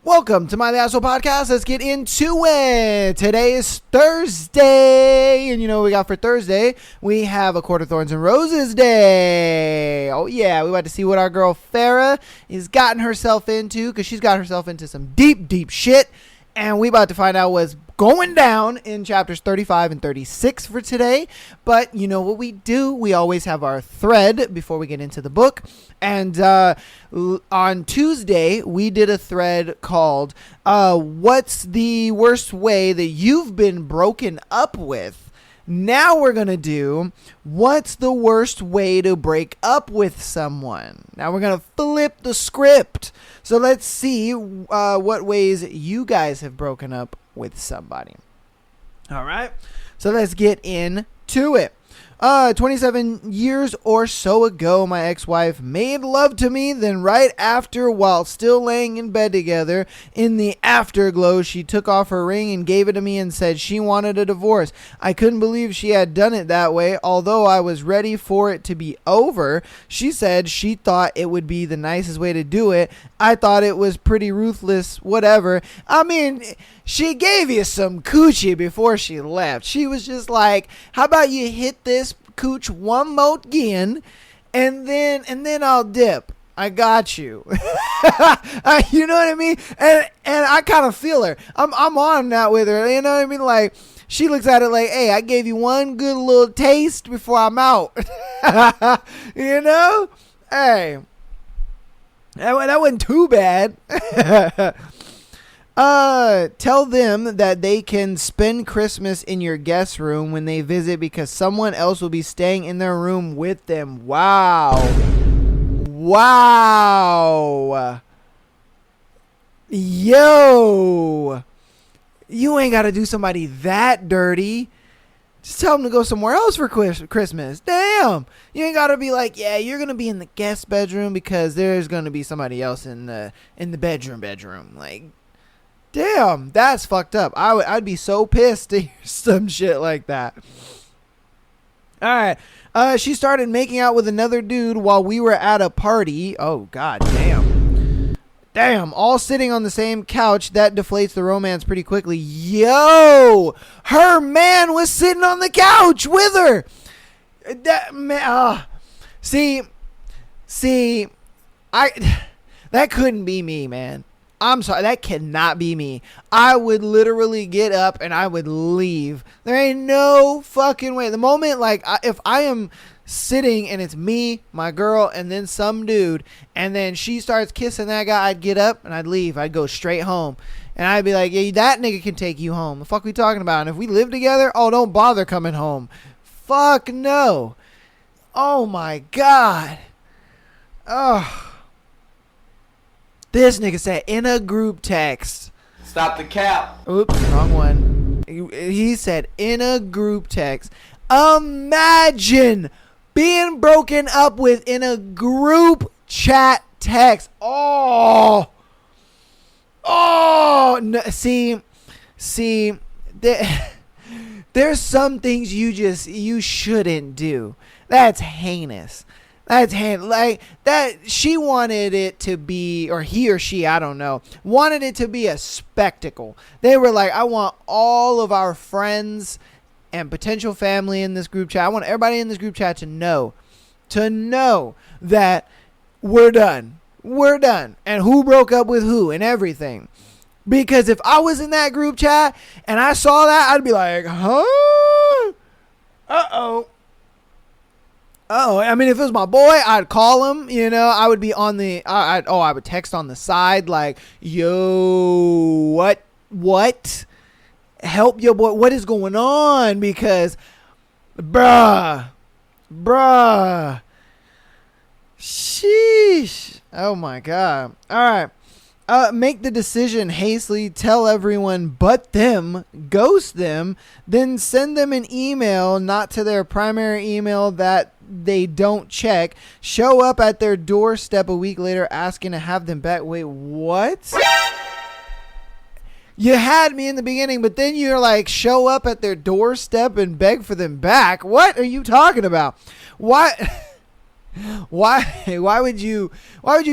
Welcome to My The Asshole Podcast. Let's get into it. Today is Thursday. And you know what we got for Thursday? We have a Quarter Thorns and Roses Day. Oh yeah, we about to see what our girl Farrah has gotten herself into. Because she's got herself into some deep, deep shit. And we about to find out what's going down in chapters 35 and 36 for today. But you know what we do? We always have our thread before we get into the book. And on Tuesday, we did a thread called, What's the Worst Way That You've Been Broken Up With? Now we're going to do, What's the Worst Way to Break Up With Someone? Now we're going to flip the script. So let's see what ways you guys have broken up with somebody. All right. So let's get into it. 27 years or so ago, my ex-wife made love to me. Then right after, while still laying in bed together, in the afterglow, she took off her ring and gave it to me and said she wanted a divorce. I couldn't believe she had done it that way. Although I was ready for it to be over, she said she thought it would be the nicest way to do it. I thought it was pretty ruthless, whatever. I mean, she gave you some coochie before she left. She was just like, how about you hit this cooch one more again, and then I'll dip. I got you. You know what I mean? And I kind of feel her. I'm on that with her. You know what I mean? Like, she looks at it like, hey, I gave you one good little taste before I'm out. You know? Hey. That wasn't too bad. Tell them that they can spend Christmas in your guest room when they visit because someone else will be staying in their room with them. Wow. Yo. You ain't got to do somebody that dirty. Just tell them to go somewhere else for Christmas. Damn. You ain't got to be like, yeah, you're going to be in the guest bedroom because there's going to be somebody else in the bedroom. Like, damn, that's fucked up. I'd be so pissed to hear some shit like that. All right. She started making out with another dude while we were at a party. Oh, god damn. Damn, all sitting on the same couch. That deflates the romance pretty quickly. Yo, her man was sitting on the couch with her. That man, that couldn't be me, man. I'm sorry, that cannot be me. I would literally get up and I would leave. There ain't no fucking way. The moment, like, if I am sitting and it's me, my girl, and then some dude, and then she starts kissing that guy, I'd get up and I'd leave. I'd go straight home. And I'd be like, yeah, that nigga can take you home. The fuck we talking about? And if we live together, oh, don't bother coming home. Fuck no. Oh my god. Oh. This nigga said in a group text. Stop the cap. Oops, wrong one. He said in a group text. Imagine being broken up with in a group chat text. Oh. No, see. There's some things you shouldn't do. That's heinous. Like that. She wanted it to be, or he or she, I don't know, wanted it to be a spectacle. They were like, I want all of our friends and potential family in this group chat. I want everybody in this group chat to know that we're done. And who broke up with who and everything. Because if I was in that group chat and I saw that, I'd be like, huh? Uh-oh. I mean, if it was my boy, I'd call him, you know, I would be on the, I would text on the side, like, yo, what? Help your boy, what is going on? Because, bruh, sheesh, oh my god. All right, make the decision hastily, tell everyone but them, ghost them, then send them an email, not to their primary email that they don't check, show up at their doorstep a week later asking to have them back. Wait, what? You had me in the beginning, but then you're like, show up at their doorstep and beg for them back. What are you talking about? Why would you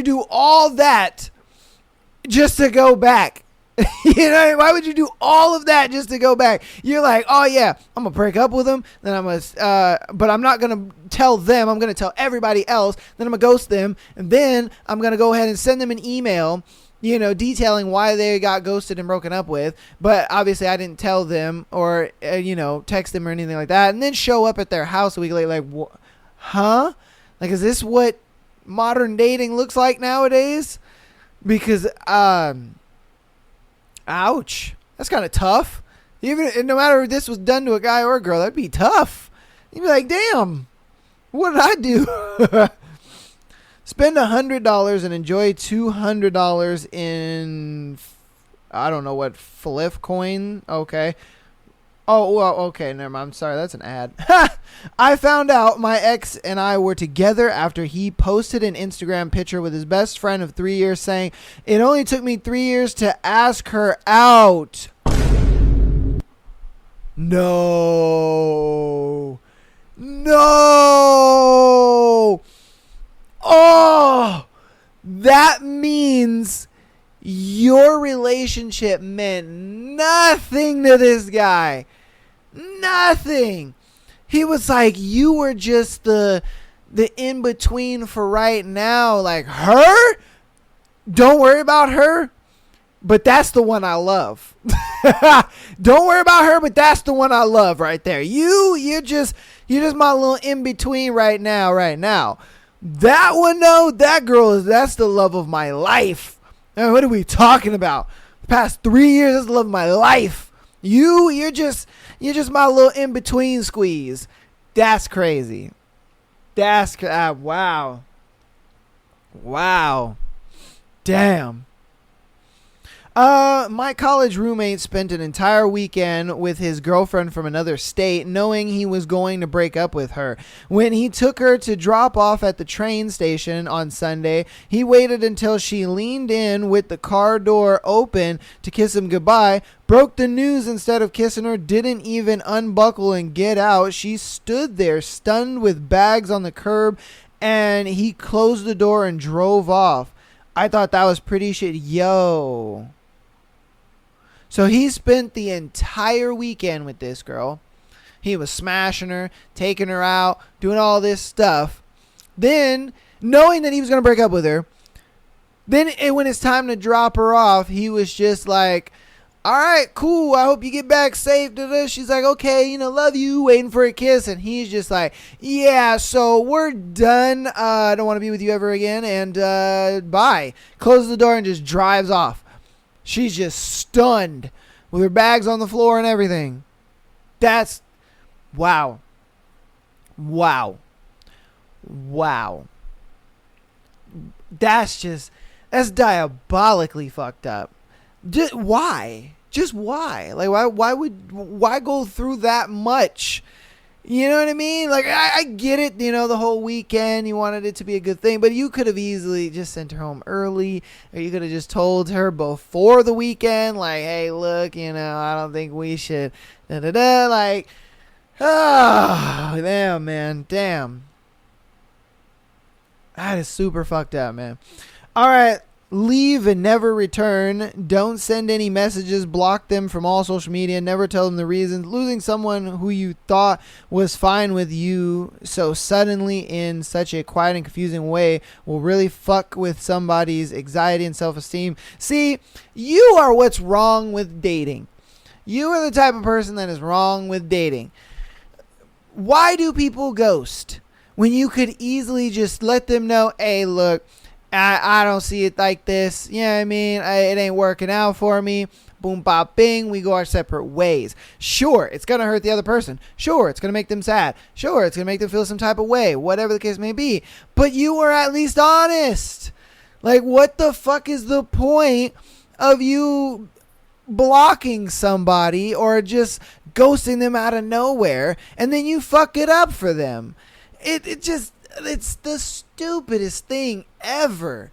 do all that just to go back. You know, why would you do all of that just to go back? You're like, oh yeah, I'm gonna break up with him, then I'm gonna, but I'm not gonna tell them. I'm gonna tell everybody else. Then I'm gonna ghost them, and then I'm gonna go ahead and send them an email, you know, detailing why they got ghosted and broken up with. But obviously, I didn't tell them or you know, text them or anything like that, and then show up at their house a week later, like, huh? Like, is this what modern dating looks like nowadays? Because ouch. That's kind of tough. Even no matter if this was done to a guy or a girl, that'd be tough. You'd be like, damn, what did I do? Spend $100 and enjoy $200 in, I don't know what, Flip coin. Okay. Oh, well, okay, never mind. I'm sorry, that's an ad. I found out my ex and I were together after he posted an Instagram picture with his best friend of 3 years saying, it only took me 3 years to ask her out. No. No. Oh, that means your relationship meant nothing to this guy. Nothing. He was like, you were just the in-between for right now. Like, her? Don't worry about her. But that's the one I love. Don't worry about her, but that's the one I love right there. You're just my little in-between right now. That one, though, that's the love of my life. Now, what are we talking about? The past 3 years, that's the love of my life. You're just my little in-between squeeze. That's crazy. Wow. Damn. My college roommate spent an entire weekend with his girlfriend from another state, knowing he was going to break up with her. When he took her to drop off at the train station on Sunday, he waited until she leaned in with the car door open to kiss him goodbye, broke the news instead of kissing her, didn't even unbuckle and get out. She stood there stunned with bags on the curb, and he closed the door and drove off. I thought that was pretty shit. Yo. So he spent the entire weekend with this girl. He was smashing her, taking her out, doing all this stuff. Then, knowing that he was going to break up with her, then when it's time to drop her off, he was just like, all right, cool, I hope you get back safe to this. She's like, okay, love you, waiting for a kiss. And he's just like, yeah, so we're done. I don't want to be with you ever again. And bye. Closes the door and just drives off. She's just stunned with her bags on the floor and everything. That's, wow. That's diabolically fucked up. Why? Just why? Like, why go through that much? You know what I mean? Like, I get it, the whole weekend, you wanted it to be a good thing, but you could have easily just sent her home early, or you could have just told her before the weekend, like, hey, look, I don't think we should, like, oh, damn, man, damn. That is super fucked up, man. All right. Leave and never return. Don't send any messages. Block them from all social media. Never tell them the reasons. Losing someone who you thought was fine with you so suddenly in such a quiet and confusing way will really fuck with somebody's anxiety and self-esteem. See, you are what's wrong with dating. You are the type of person that is wrong with dating. Why do people ghost when you could easily just let them know, hey, look, I don't see it like this. You know what I mean? It ain't working out for me. Boom, bop, bing. We go our separate ways. Sure, it's going to hurt the other person. Sure, it's going to make them sad. Sure, it's going to make them feel some type of way. Whatever the case may be. But you were at least honest. Like, what the fuck is the point of you blocking somebody or just ghosting them out of nowhere and then you fuck it up for them? It's the stupidest thing ever.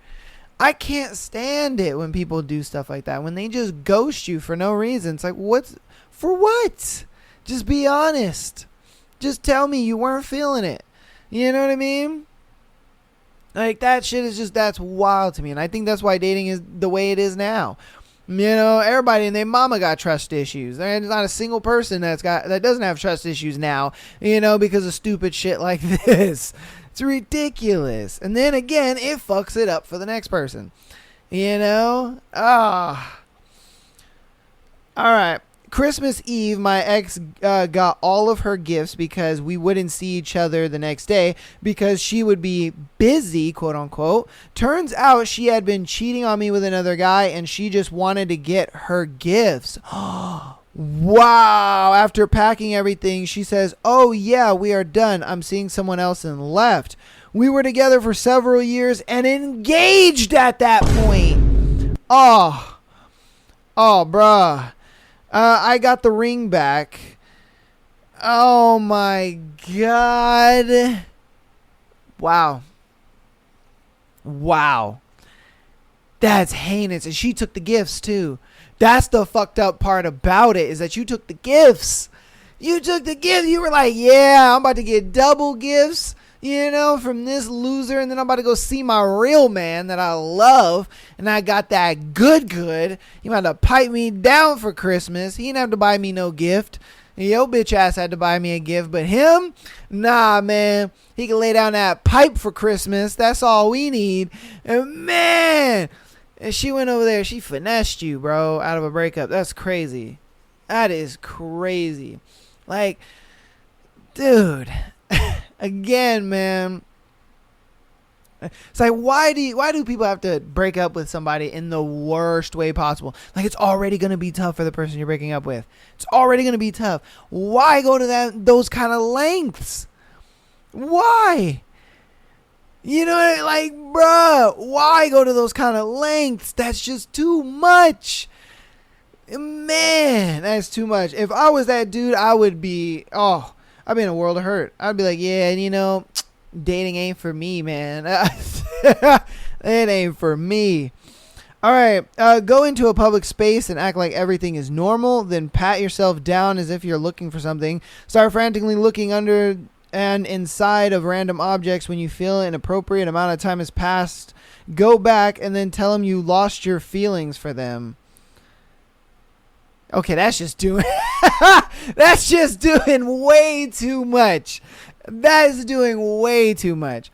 I can't stand it when people do stuff like that. When they just ghost you for no reason. It's like, for what? Just be honest. Just tell me you weren't feeling it. You know what I mean? Like, that shit is just, that's wild to me. And I think that's why dating is the way it is now. You know, everybody and their mama got trust issues. There's not a single person that doesn't have trust issues now, you know, because of stupid shit like this. It's ridiculous. And then again, it fucks it up for the next person. You know? All right. Christmas Eve, my ex got all of her gifts because we wouldn't see each other the next day because she would be busy, quote unquote. Turns out she had been cheating on me with another guy and she just wanted to get her gifts. Wow. After packing everything, she says, "Oh yeah, we are done. I'm seeing someone else," and left. We were together for several years and engaged at that point. Oh, bruh. I got the ring back. Oh my God. Wow. That's heinous. And she took the gifts too. That's the fucked up part about it, is that you took the gifts. You took the gifts. You were like, yeah, I'm about to get double gifts, you know, from this loser. And then I'm about to go see my real man that I love. And I got that good. He about to pipe me down for Christmas. He didn't have to buy me no gift. Yo, bitch ass had to buy me a gift. But him, nah, man. He can lay down that pipe for Christmas. That's all we need. And man, and she went over there. She finessed you, bro, out of a breakup. That's crazy. That is crazy. Like, dude. Again, man, it's like, why do people have to break up with somebody in the worst way possible? Like, it's already going to be tough for the person you're breaking up with. It's already going to be tough. Why go to those kind of lengths? Why? You know, like, bruh, why go to those kind of lengths? That's just too much. Man, that's too much. If I was that dude, I would be, I'd be in a world of hurt. I'd be like, yeah, you know, dating ain't for me, man. It ain't for me. All right. Go into a public space and act like everything is normal. Then pat yourself down as if you're looking for something. Start frantically looking under and inside of random objects when you feel an appropriate amount of time has passed. Go back and then tell them you lost your feelings for them. Okay, that's just doing way too much. That is doing way too much.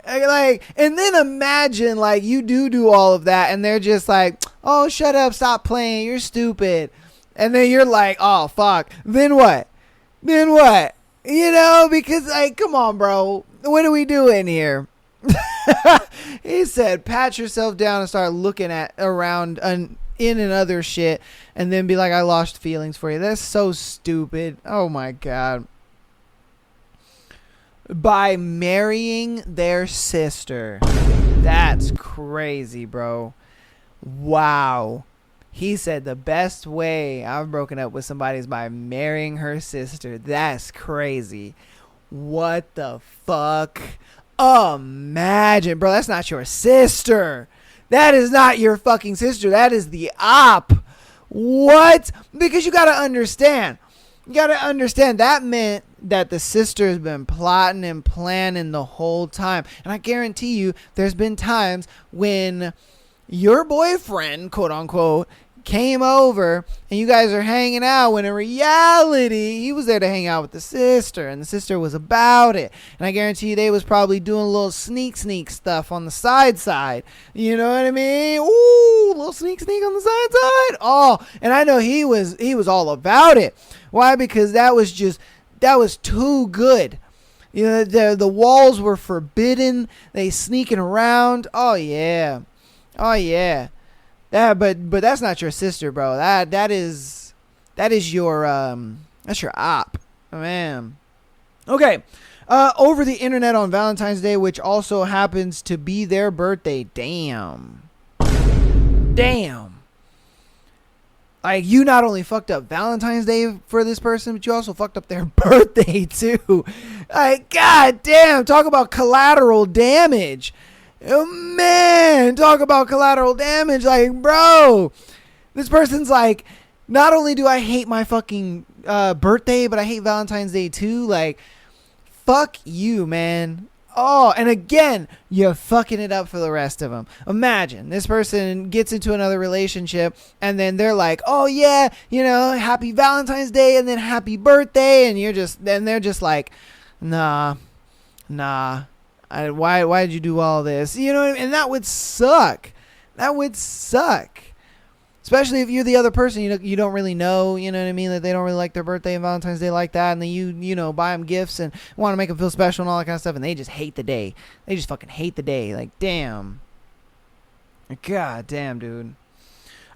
Like, and then imagine, like, you do all of that and they're just like, "Oh, shut up, stop playing, you're stupid." And then you're like, "Oh, fuck." Then what? You know, because, like, come on, bro. What are we doing here? He said, pat yourself down and start looking around in and other shit and then be like, "I lost feelings for you." That's so stupid. Oh my God. By marrying their sister. That's crazy, bro. Wow. He said the best way I've broken up with somebody is by marrying her sister. That's crazy. What the fuck? Imagine, bro, that's not your sister. That is not your fucking sister. That is the op. What? Because you got to understand. That meant that the sister has been plotting and planning the whole time. And I guarantee you there's been times when your boyfriend, quote unquote, came over and you guys are hanging out when in reality he was there to hang out with the sister and the sister was about it. And I guarantee you they was probably doing a little sneak stuff on the side. You know what I mean? Ooh, a little sneak on the side. Oh, and I know he was all about it. Why? Because that was too good. You know, the walls were forbidden. They sneaking around. Oh yeah. But that's not your sister, bro. That is your that's your op, man. Okay. Over the internet on Valentine's Day, which also happens to be their birthday. Damn. Like, you not only fucked up Valentine's Day for this person, but you also fucked up their birthday too. Like, god damn, talk about collateral damage. Oh, man, talk about collateral damage. Like, bro, this person's like, not only do I hate my fucking birthday, but I hate Valentine's Day too. Like, fuck you, man. Oh, and again, you're fucking it up for the rest of them. Imagine this person gets into another relationship and then they're like, oh yeah, happy Valentine's Day and then happy birthday. And they're just like, nah. Why did you do all this? You know what I mean? And that would suck. Especially if you're the other person, you don't really know, you know what I mean, that they don't really like their birthday and Valentine's Day like that, and then you buy them gifts and want to make them feel special and all that kind of stuff, and they just hate the day. They just fucking hate the day. Like, damn. God damn, dude.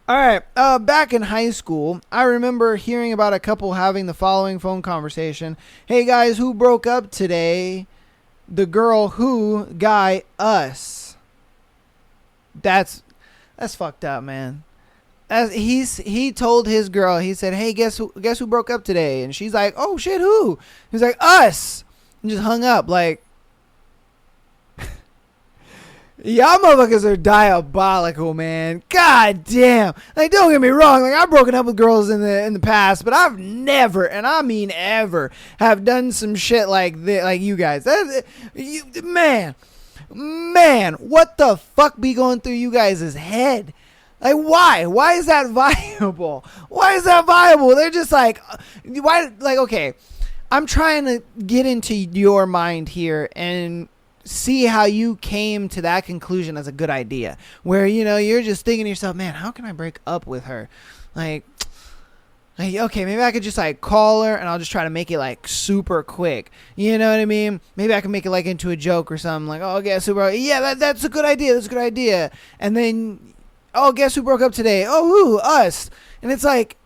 All right, back in high school, I remember hearing about a couple having the following phone conversation. Hey, guys, who broke up today? The girl, who? Guy, us. That's fucked up, man. He told his girl, he said, hey, guess who broke up today? And she's like, oh shit, who? He's like, us. And just hung up. Like, y'all motherfuckers are diabolical, man. God damn. Like, don't get me wrong, like, I've broken up with girls in the past, but I've never, and I mean ever, have done some shit like this, like you guys. Man, what the fuck be going through you guys' head? Like, why? Why is that viable? They're just like, why? Like, okay, I'm trying to get into your mind here and see how you came to that conclusion as a good idea. Where, you're just thinking to yourself, man, how can I break up with her? Like, okay, maybe I could just like call her and I'll just try to make it like super quick. You know what I mean? Maybe I can make it like into a joke or something. Like, oh, yeah, that's a good idea. And then, oh, guess who broke up today? Oh, who? Us. And it's like,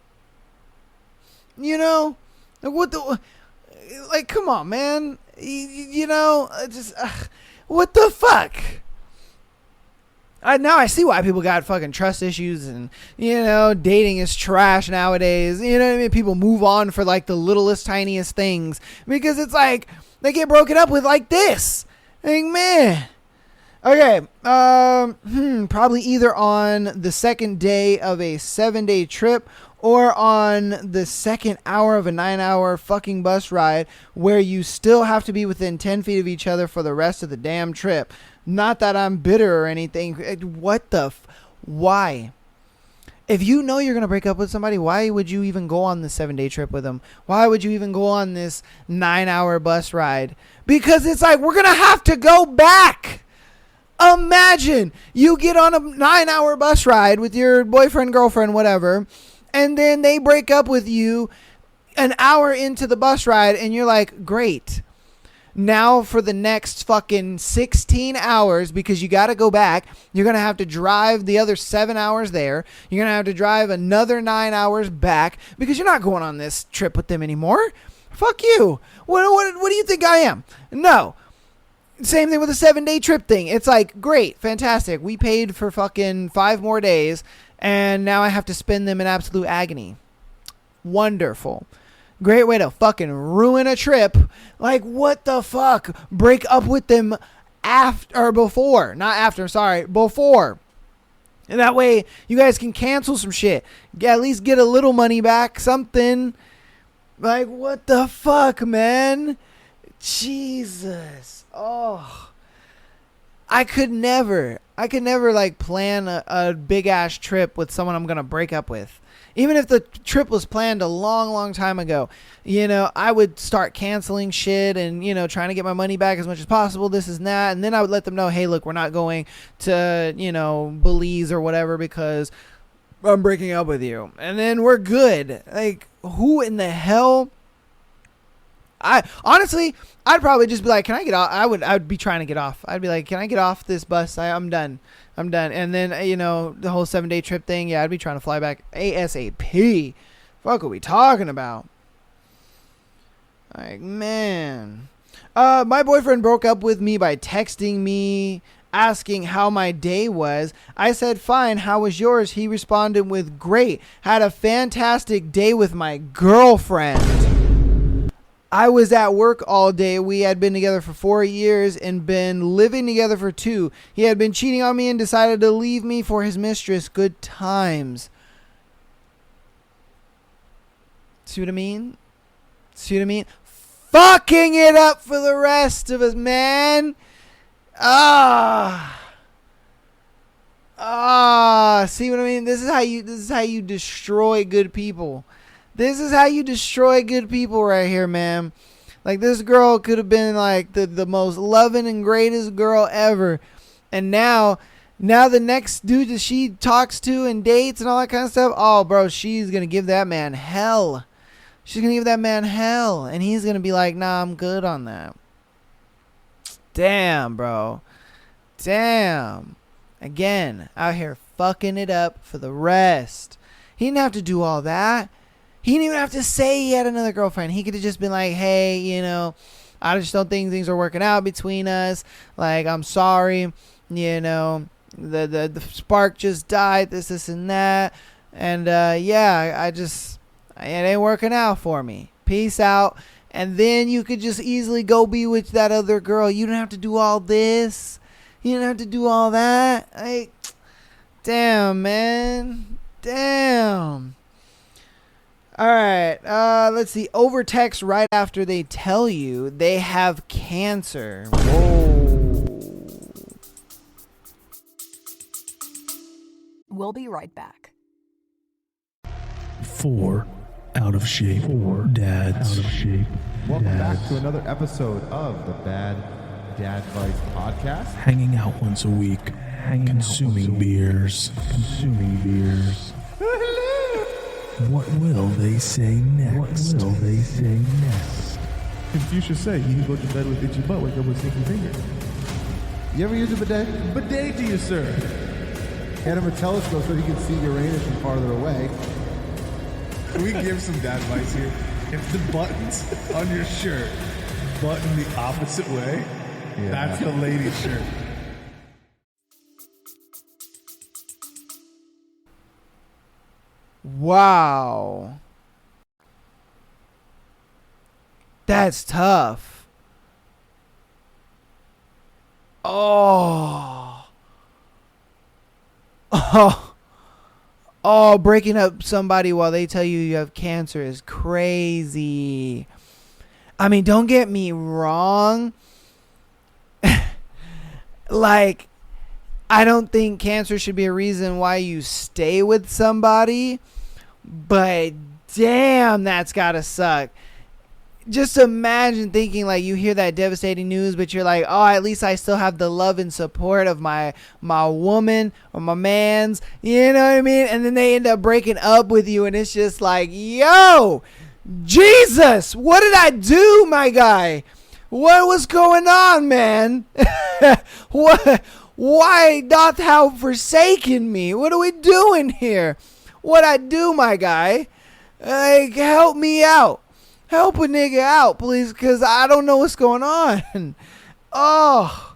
what the, like, come on, man. What the fuck? Now I see why people got fucking trust issues and, dating is trash nowadays. You know what I mean? People move on for like the littlest, tiniest things because it's like they get broken up with like this. Like, man. Okay, probably either on the second day of a 7-day trip or on the second hour of a 9-hour fucking bus ride where you still have to be within 10 feet of each other for the rest of the damn trip. Not that I'm bitter or anything. What the why? If you know you're going to break up with somebody, why would you even go on the 7-day trip with them? Why would you even go on this 9-hour bus ride? Because it's like, we're going to have to go back. Imagine you get on a 9-hour bus ride with your boyfriend, girlfriend, whatever, and then they break up with you an hour into the bus ride and you're like, great. Now for the next fucking 16 hours, because you got to go back, you're going to have to drive the other 7 hours there. You're going to have to drive another 9 hours back because you're not going on this trip with them anymore. Fuck you. What do you think I am? No. Same thing with the 7-day trip thing. It's like, great, fantastic. We paid for fucking 5 more days, and now I have to spend them in absolute agony. Wonderful. Great way to fucking ruin a trip. Like, what the fuck? Break up with them before. Not after, sorry. Before. And that way, you guys can cancel some shit. At least get a little money back. Something. Like, what the fuck, man? Jesus. Oh, I could never like plan a big ass trip with someone I'm going to break up with. Even if the trip was planned a long, long time ago, I would start canceling shit and, trying to get my money back as much as possible. This is that. And then I would let them know, hey, look, we're not going to, Belize or whatever because I'm breaking up with you. And then we're good. Like, who in the hell? I'd probably just be like, can I get off? I'd be trying to get off. I'd be like, can I get off this bus? I'm done. And then, the whole 7-day trip thing. Yeah, I'd be trying to fly back ASAP. Fuck are we talking about? Like, man. My boyfriend broke up with me by texting me, asking how my day was. I said, fine. How was yours? He responded with, great. Had a fantastic day with my girlfriend. I was at work all day. We had been together for 4 years and been living together for 2. He had been cheating on me and decided to leave me for his mistress. Good times. See what I mean? Fucking it up for the rest of us, man. See what I mean? This is how you destroy good people. This is how you destroy good people right here, man. Like, this girl could have been like the most loving and greatest girl ever. And now the next dude that she talks to and dates and all that kind of stuff, oh, bro, she's going to give that man hell. She's going to give that man hell. And he's going to be like, nah, I'm good on that. Damn, bro. Damn. Again, out here fucking it up for the rest. He didn't have to do all that. He didn't even have to say he had another girlfriend. He could have just been like, hey, you know, I just don't think things are working out between us. Like, I'm sorry. You know, the spark just died, this and that. And, yeah, it ain't working out for me. Peace out. And then you could just easily go be with that other girl. You don't have to do all this. You don't have to do all that. Like, damn, man. Damn. All right. Let's see. Over text right after they tell you they have cancer. Whoa. We'll be right back. 4 out of shape. 4 dads. Out of shape. Welcome back to another episode of the Bad Dad Advice Podcast. Hanging out once a week. Consuming beers. What will they say next? Confucius say, you go to bed with itchy butt, wake up with stinky fingers. You ever use a bidet? Bidet to you, sir. Get him a telescope so he can see Uranus from farther away. Can we give some dad advice here? If the buttons on your shirt button the opposite way, that's the lady's shirt. Wow. That's tough. Oh. Oh, breaking up somebody while they tell you you have cancer is crazy. I mean, don't get me wrong. Like, I don't think cancer should be a reason why you stay with somebody, but damn, that's gotta suck. Just imagine thinking like you hear that devastating news, but you're like, oh, at least I still have the love and support of my woman or my man's, you know what I mean? And then they end up breaking up with you, and it's just like, yo, Jesus, what did I do, my guy? What was going on, man? What? Why doth thou forsaken me? What are we doing here? What I do, my guy? Like, help me out. Help a nigga out, please, because I don't know what's going on. Oh,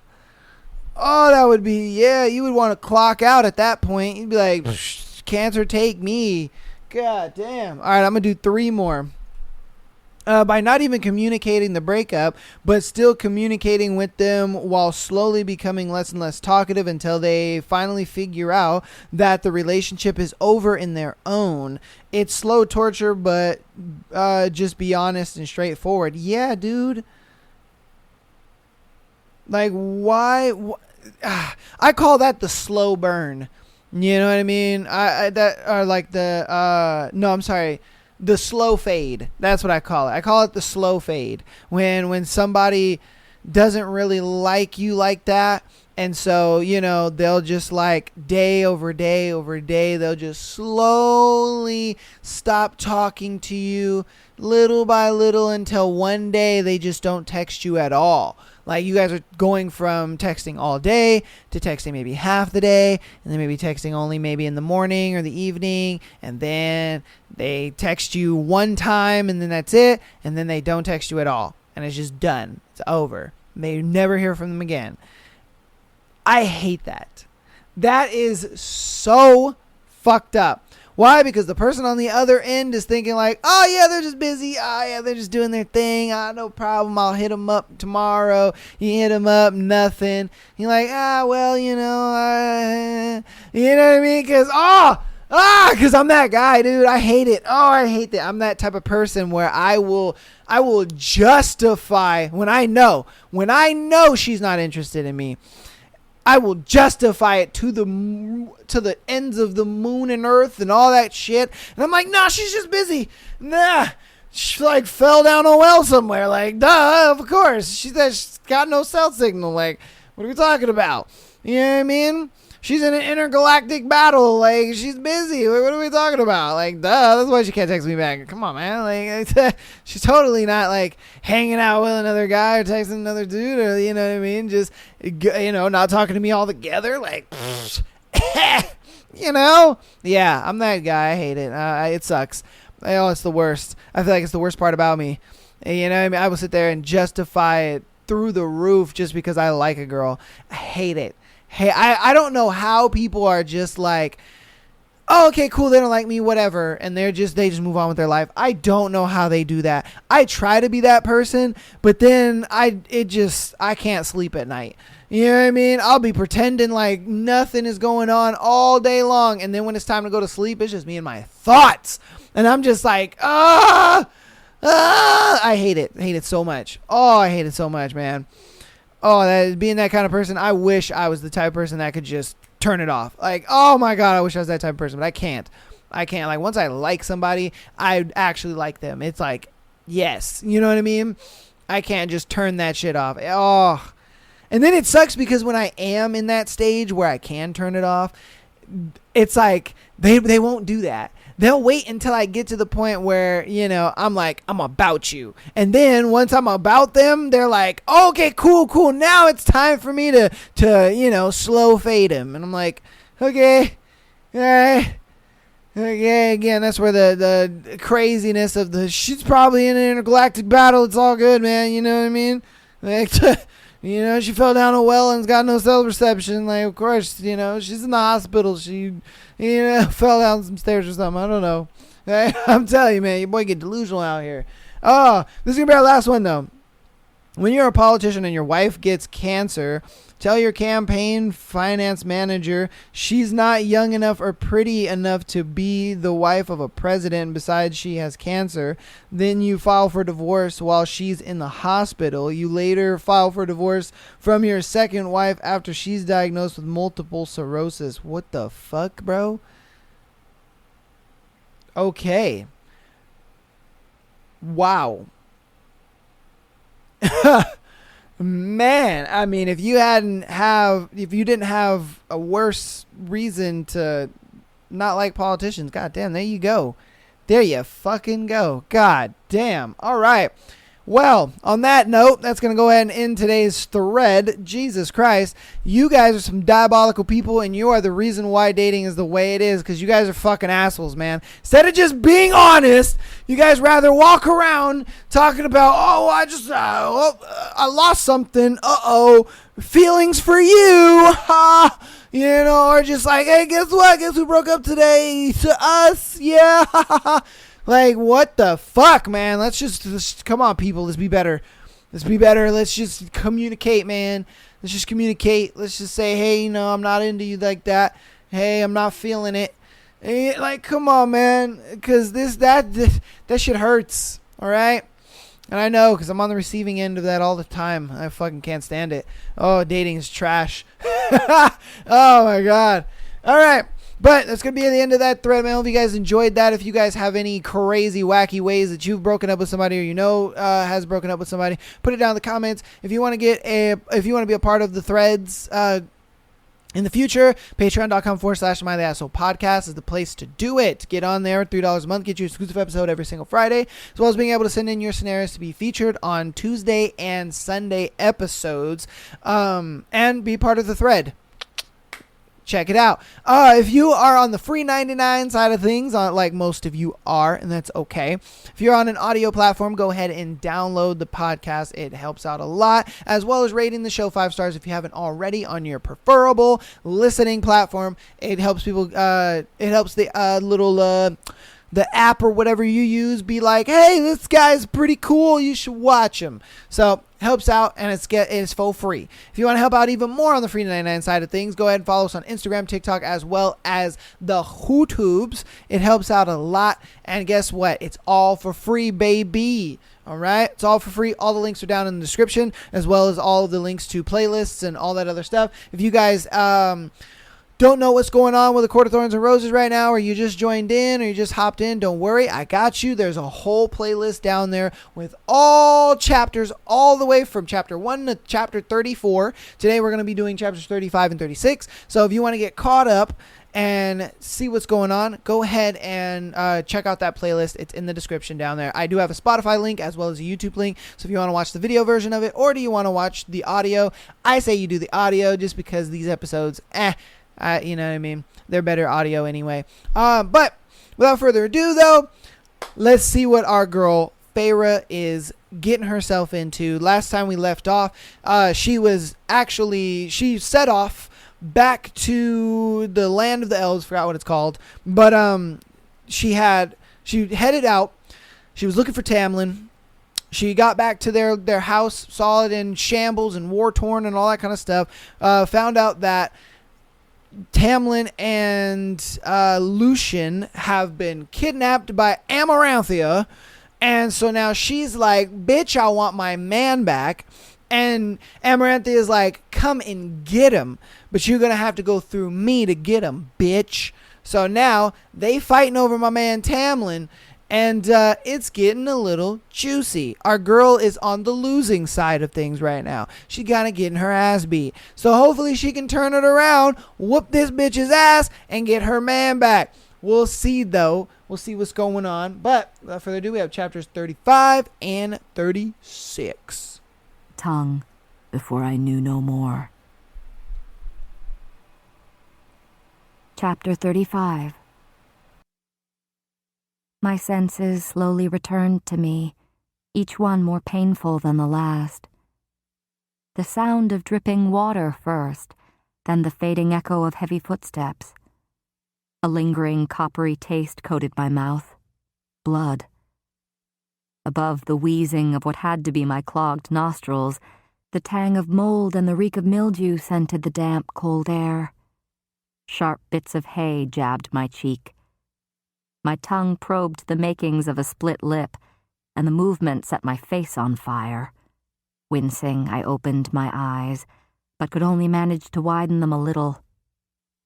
that would be, yeah, you would want to clock out at that point. You'd be like, cancer, take me. God damn. All right, I'm going to do 3 more. By not even communicating the breakup, but still communicating with them while slowly becoming less and less talkative until they finally figure out that the relationship is over in their own. It's slow torture, but just be honest and straightforward. Yeah, dude. Like, why? I call that the slow burn. You know what I mean? The slow fade. That's what I call it. I call it the slow fade. When somebody doesn't really like you like that, and so, you know, they'll just like day over day over day, they'll just slowly stop talking to you little by little until one day they just don't text you at all. Like, you guys are going from texting all day to texting maybe half the day, and then maybe texting only maybe in the morning or the evening, and then they text you one time, and then that's it, and then they don't text you at all, and it's just done. It's over. They never hear from them again. I hate that. That is so fucked up. Why? Because the person on the other end is thinking like, oh, yeah, they're just busy. Oh, yeah, they're just doing their thing. No problem. I'll hit them up tomorrow. You hit them up, nothing. You're like, well, you know what I mean? Because, Because I'm that guy, dude. I hate it. Oh, I hate that. I'm that type of person where I will justify when I know she's not interested in me. I will justify it to the ends of the moon and earth and all that shit. And I'm like, nah, she's just busy. Nah, she like fell down a well somewhere. Like, duh, of course. She's got no cell signal. Like, what are we talking about? You know what I mean? She's in an intergalactic battle. Like, she's busy. What are we talking about? Like, duh, that's why she can't text me back. Come on, man. Like, she's totally not, like, hanging out with another guy or texting another dude or, you know what I mean? Just, you know, not talking to me all together. Like, you know? Yeah, I'm that guy. I hate it. It sucks. Oh, it's the worst. I feel like it's the worst part about me. You know what I mean? I will sit there and justify it through the roof just because I like a girl. I hate it. Hey, I don't know how people are just like, oh, okay, cool, they don't like me, whatever, and they just move on with their life. I don't know how they do that. I try to be that person, but then I can't sleep at night. You know what I mean? I'll be pretending like nothing is going on all day long, and then when it's time to go to sleep, it's just me and my thoughts, and I'm just like, I hate it. I hate it so much. Oh, I hate it so much, man. Oh, being that kind of person, I wish I was the type of person that could just turn it off. Like, oh my God, I wish I was that type of person, but I can't. Like, once I like somebody, I actually like them. It's like, yes, you know what I mean? I can't just turn that shit off. Oh, and then it sucks because when I am in that stage where I can turn it off, it's like they won't do that. They'll wait until I get to the point where, you know, I'm like, I'm about you. And then once I'm about them, they're like, oh, okay, cool. Now it's time for me to, you know, slow fade him. And I'm like, okay, all right. Okay, again, that's where the craziness of she's probably in an intergalactic battle. It's all good, man. You know what I mean? Like, you know, she fell down a well and's got no cell reception. Like, of course, you know, she's in the hospital. She, you know, fell down some stairs or something. I don't know. I'm telling you, man, your boy get delusional out here. Oh, this is going to be our last one, though. When you're a politician and your wife gets cancer, tell your campaign finance manager she's not young enough or pretty enough to be the wife of a president. Besides, she has cancer. Then you file for divorce while she's in the hospital. You later file for divorce from your second wife after she's diagnosed with multiple sclerosis. What the fuck, bro? Okay. Wow. Man, I mean, if you didn't have a worse reason to not like politicians, god damn, there you go. There you fucking go. God damn. All right. Well, on that note, that's going to go ahead and end today's thread. Jesus Christ. You guys are some diabolical people, and you are the reason why dating is the way it is, because you guys are fucking assholes, man. Instead of just being honest, you guys rather walk around talking about, oh, I lost something. Uh-oh. Feelings for you. Ha. You know, or just like, hey, guess what? Guess who broke up today? To us. Yeah. Like, what the fuck, man? Let's just come on, people. Let's be better. Let's just communicate, man. Let's just communicate. Let's just say, hey, no, I'm not into you like that. Hey, I'm not feeling it. Hey, like, come on, man. Because that shit hurts. All right? And I know, because I'm on the receiving end of that all the time. I fucking can't stand it. Oh, dating is trash. Oh, my God. All right. But that's going to be the end of that thread, man. I hope you guys enjoyed that. If you guys have any crazy, wacky ways that you've broken up with somebody or you know has broken up with somebody, put it down in the comments. If you want to be a part of the threads in the future, patreon.com/MyTheAsshole Podcast is the place to do it. Get on there. $3 a month. Get you an exclusive episode every single Friday, as well as being able to send in your scenarios to be featured on Tuesday and Sunday episodes, and be part of the thread. Check it out. If you are on the free 99 side of things, like most of you are, and that's okay. If you're on an audio platform, go ahead and download the podcast. It helps out a lot, as well as rating the show 5 stars if you haven't already on your preferable listening platform. It helps people. It helps the the app or whatever you use be like, hey, this guy's pretty cool. You should watch him. So helps out, and it's for free. If you want to help out even more on the free 99 side of things, go ahead and follow us on Instagram, TikTok, as well as the YouTubes. It helps out a lot, and guess what? It's all for free, baby. All right, it's all for free. All the links are down in the description, as well as all of the links to playlists and all that other stuff. If you guys don't know what's going on with the Court of Thorns and Roses right now, or you just joined in, or you just hopped in, don't worry, I got you. There's a whole playlist down there with all chapters, all the way from chapter 1 to chapter 34. Today we're going to be doing chapters 35 and 36. So if you want to get caught up and see what's going on, go ahead and check out that playlist. It's in the description down there. I do have a Spotify link as well as a YouTube link, so if you want to watch the video version of it, or do you want to watch the audio, I say you do the audio, just because these episodes, you know what I mean? They're better audio anyway. But without further ado, though, let's see what our girl Feyre is getting herself into. Last time we left off, she set off back to the land of the elves. Forgot what it's called, but she headed out. She was looking for Tamlin. She got back to their house, saw it in shambles and war torn and all that kind of stuff. Found out that Tamlin and Lucian have been kidnapped by Amaranthia, and so now she's like, bitch, I want my man back. And Amaranthia is like, come and get him, but you're gonna have to go through me to get him, bitch. So now they fighting over my man Tamlin, and it's getting a little juicy. Our girl is on the losing side of things right now. She's kind of getting her ass beat. So hopefully she can turn it around, whoop this bitch's ass, and get her man back. We'll see, though. We'll see what's going on. But without further ado, we have chapters 35 and 36. Tongue, before I knew no more. Chapter 35. My senses slowly returned to me, each one more painful than the last. The sound of dripping water first, then the fading echo of heavy footsteps. A lingering coppery taste coated my mouth. Blood. Above the wheezing of what had to be my clogged nostrils, the tang of mold and the reek of mildew scented the damp, cold air. Sharp bits of hay jabbed my cheek. My tongue probed the makings of a split lip, and the movement set my face on fire. Wincing, I opened my eyes, but could only manage to widen them a little.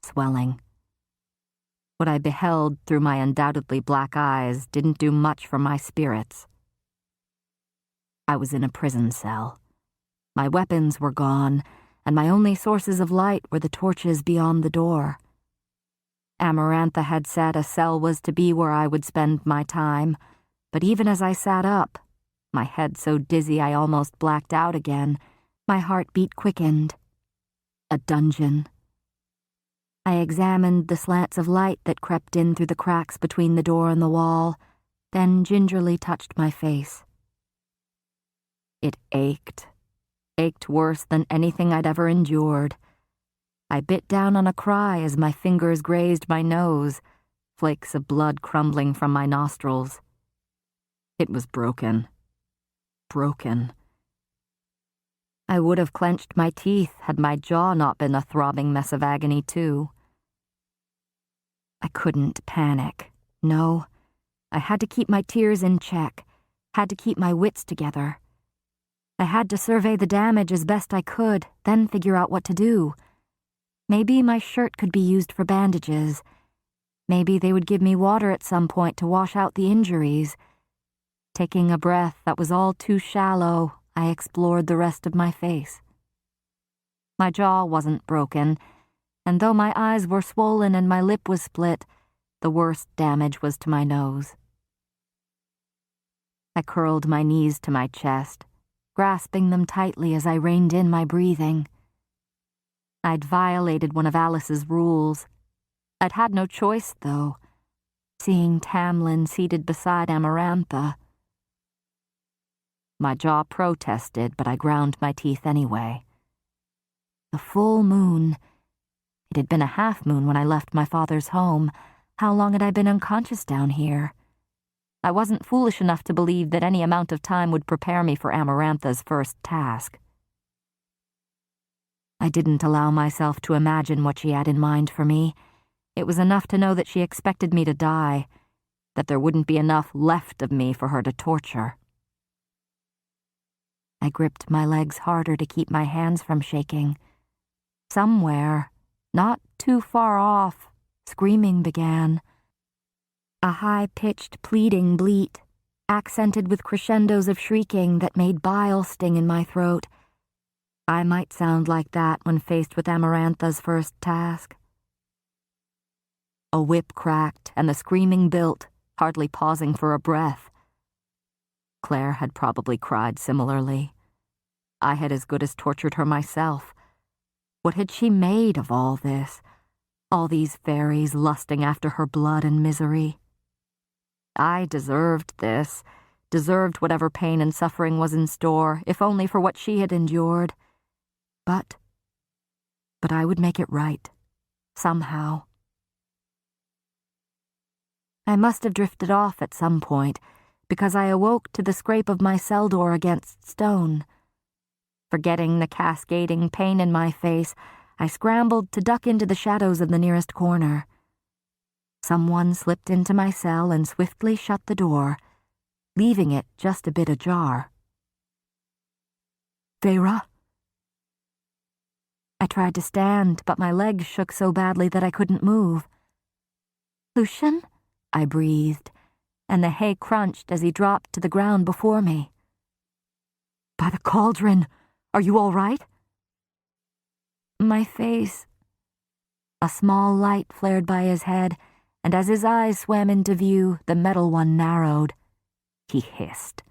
Swelling. What I beheld through my undoubtedly black eyes didn't do much for my spirits. I was in a prison cell. My weapons were gone, and my only sources of light were the torches beyond the door. Amarantha had said a cell was to be where I would spend my time, but even as I sat up, my head so dizzy I almost blacked out again, my heartbeat quickened. A dungeon. I examined the slants of light that crept in through the cracks between the door and the wall, then gingerly touched my face. It ached worse than anything I'd ever endured. I bit down on a cry as my fingers grazed my nose, flakes of blood crumbling from my nostrils. It was broken. Broken. I would have clenched my teeth had my jaw not been a throbbing mess of agony, too. I couldn't panic. No, I had to keep my tears in check, had to keep my wits together. I had to survey the damage as best I could, then figure out what to do. Maybe my shirt could be used for bandages. Maybe they would give me water at some point to wash out the injuries. Taking a breath that was all too shallow, I explored the rest of my face. My jaw wasn't broken, and though my eyes were swollen and my lip was split, the worst damage was to my nose. I curled my knees to my chest, grasping them tightly as I reined in my breathing. I'd violated one of Alice's rules. I'd had no choice, though, seeing Tamlin seated beside Amarantha. My jaw protested, but I ground my teeth anyway. The full moon. It had been a half moon when I left my father's home. How long had I been unconscious down here? I wasn't foolish enough to believe that any amount of time would prepare me for Amarantha's first task. I didn't allow myself to imagine what she had in mind for me. It was enough to know that she expected me to die, that there wouldn't be enough left of me for her to torture. I gripped my legs harder to keep my hands from shaking. Somewhere, not too far off, screaming began. A high-pitched, pleading bleat, accented with crescendos of shrieking that made bile sting in my throat. I might sound like that when faced with Amarantha's first task. A whip cracked, and the screaming built, hardly pausing for a breath. Claire had probably cried similarly. I had as good as tortured her myself. What had she made of all this? All these fairies lusting after her blood and misery? I deserved this, deserved whatever pain and suffering was in store, if only for what she had endured. But I would make it right, somehow. I must have drifted off at some point, because I awoke to the scrape of my cell door against stone. Forgetting the cascading pain in my face, I scrambled to duck into the shadows of the nearest corner. Someone slipped into my cell and swiftly shut the door, leaving it just a bit ajar. "Feyre?" I tried to stand, but my legs shook so badly that I couldn't move. "Lucian?" I breathed, and the hay crunched as he dropped to the ground before me. "By the cauldron! Are you all right?" My face. A small light flared by his head, and as his eyes swam into view, the metal one narrowed. He hissed.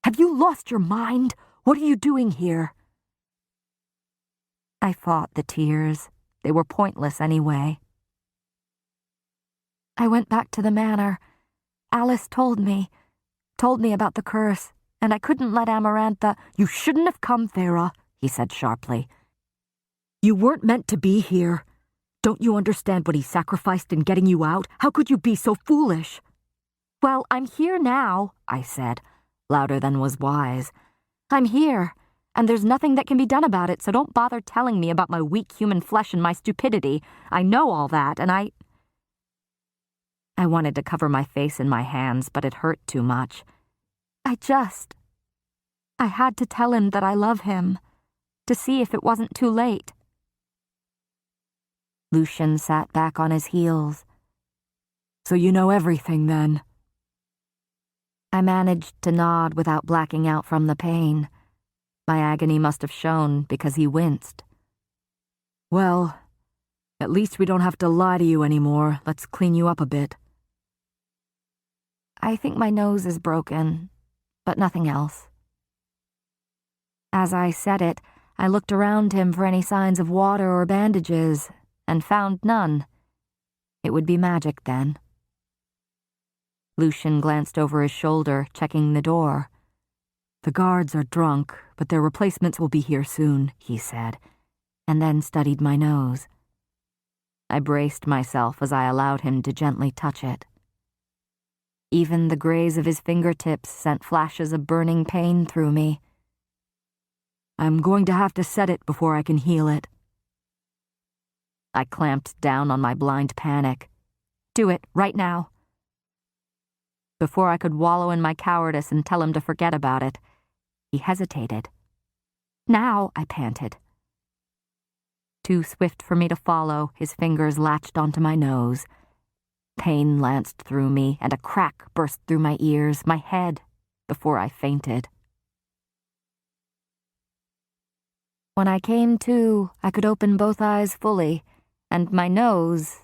"Have you lost your mind? What are you doing here?" I fought the tears. They were pointless anyway. "I went back to the manor. Alice told me about the curse, and I couldn't let Amarantha—" "You shouldn't have come, Feyre," he said sharply. "You weren't meant to be here. Don't you understand what he sacrificed in getting you out? How could you be so foolish?" "Well, I'm here now," I said, louder than was wise. "I'm here, and there's nothing that can be done about it, so don't bother telling me about my weak human flesh and my stupidity. I know all that, and I wanted to cover my face in my hands, but it hurt too much. I had to tell him that I love him, to see if it wasn't too late." Lucian sat back on his heels. "So you know everything, then?" I managed to nod without blacking out from the pain. My agony must have shown because he winced. "Well, at least we don't have to lie to you anymore. Let's clean you up a bit." "I think my nose is broken, but nothing else." As I said it, I looked around him for any signs of water or bandages, and found none. It would be magic, then. Lucian glanced over his shoulder, checking the door. "The guards are drunk, but their replacements will be here soon," he said, and then studied my nose. I braced myself as I allowed him to gently touch it. Even the graze of his fingertips sent flashes of burning pain through me. "I'm going to have to set it before I can heal it." I clamped down on my blind panic. "Do it, right now." Before I could wallow in my cowardice and tell him to forget about it, he hesitated. "Now," I panted. Too swift for me to follow, his fingers latched onto my nose. Pain lanced through me, and a crack burst through my ears, my head, before I fainted. When I came to, I could open both eyes fully, and my nose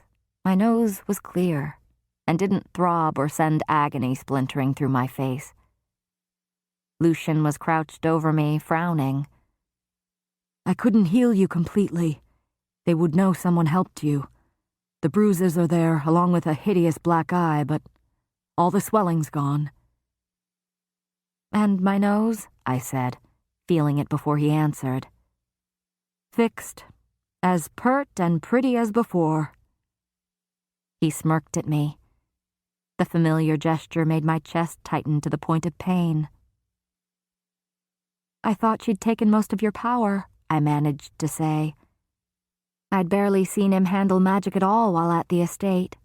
was clear, and didn't throb or send agony splintering through my face. Lucian was crouched over me, frowning. "I couldn't heal you completely. They would know someone helped you. The bruises are there, along with a hideous black eye, but all the swelling's gone." "And my nose?" I said, feeling it before he answered. "Fixed, as pert and pretty as before." He smirked at me. The familiar gesture made my chest tighten to the point of pain. "I thought she'd taken most of your power," I managed to say. I'd barely seen him handle magic at all while at the estate.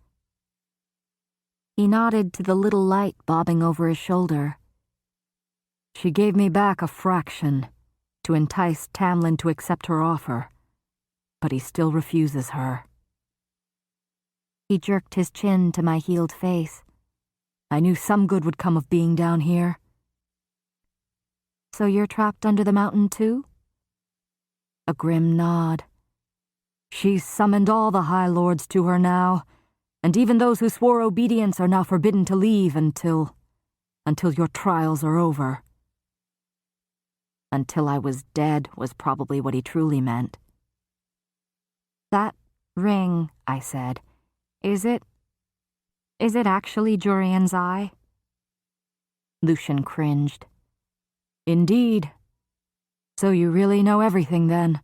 He nodded to the little light bobbing over his shoulder. "She gave me back a fraction to entice Tamlin to accept her offer, but he still refuses her." He jerked his chin to my healed face. "I knew some good would come of being down here." "So you're trapped under the mountain too?" A grim nod. "She's summoned all the High Lords to her now, and even those who swore obedience are now forbidden to leave until your trials are over." Until I was dead was probably what he truly meant. "That ring," I said, Is it actually Jurian's eye?" Lucian cringed. "Indeed. So you really know everything then?"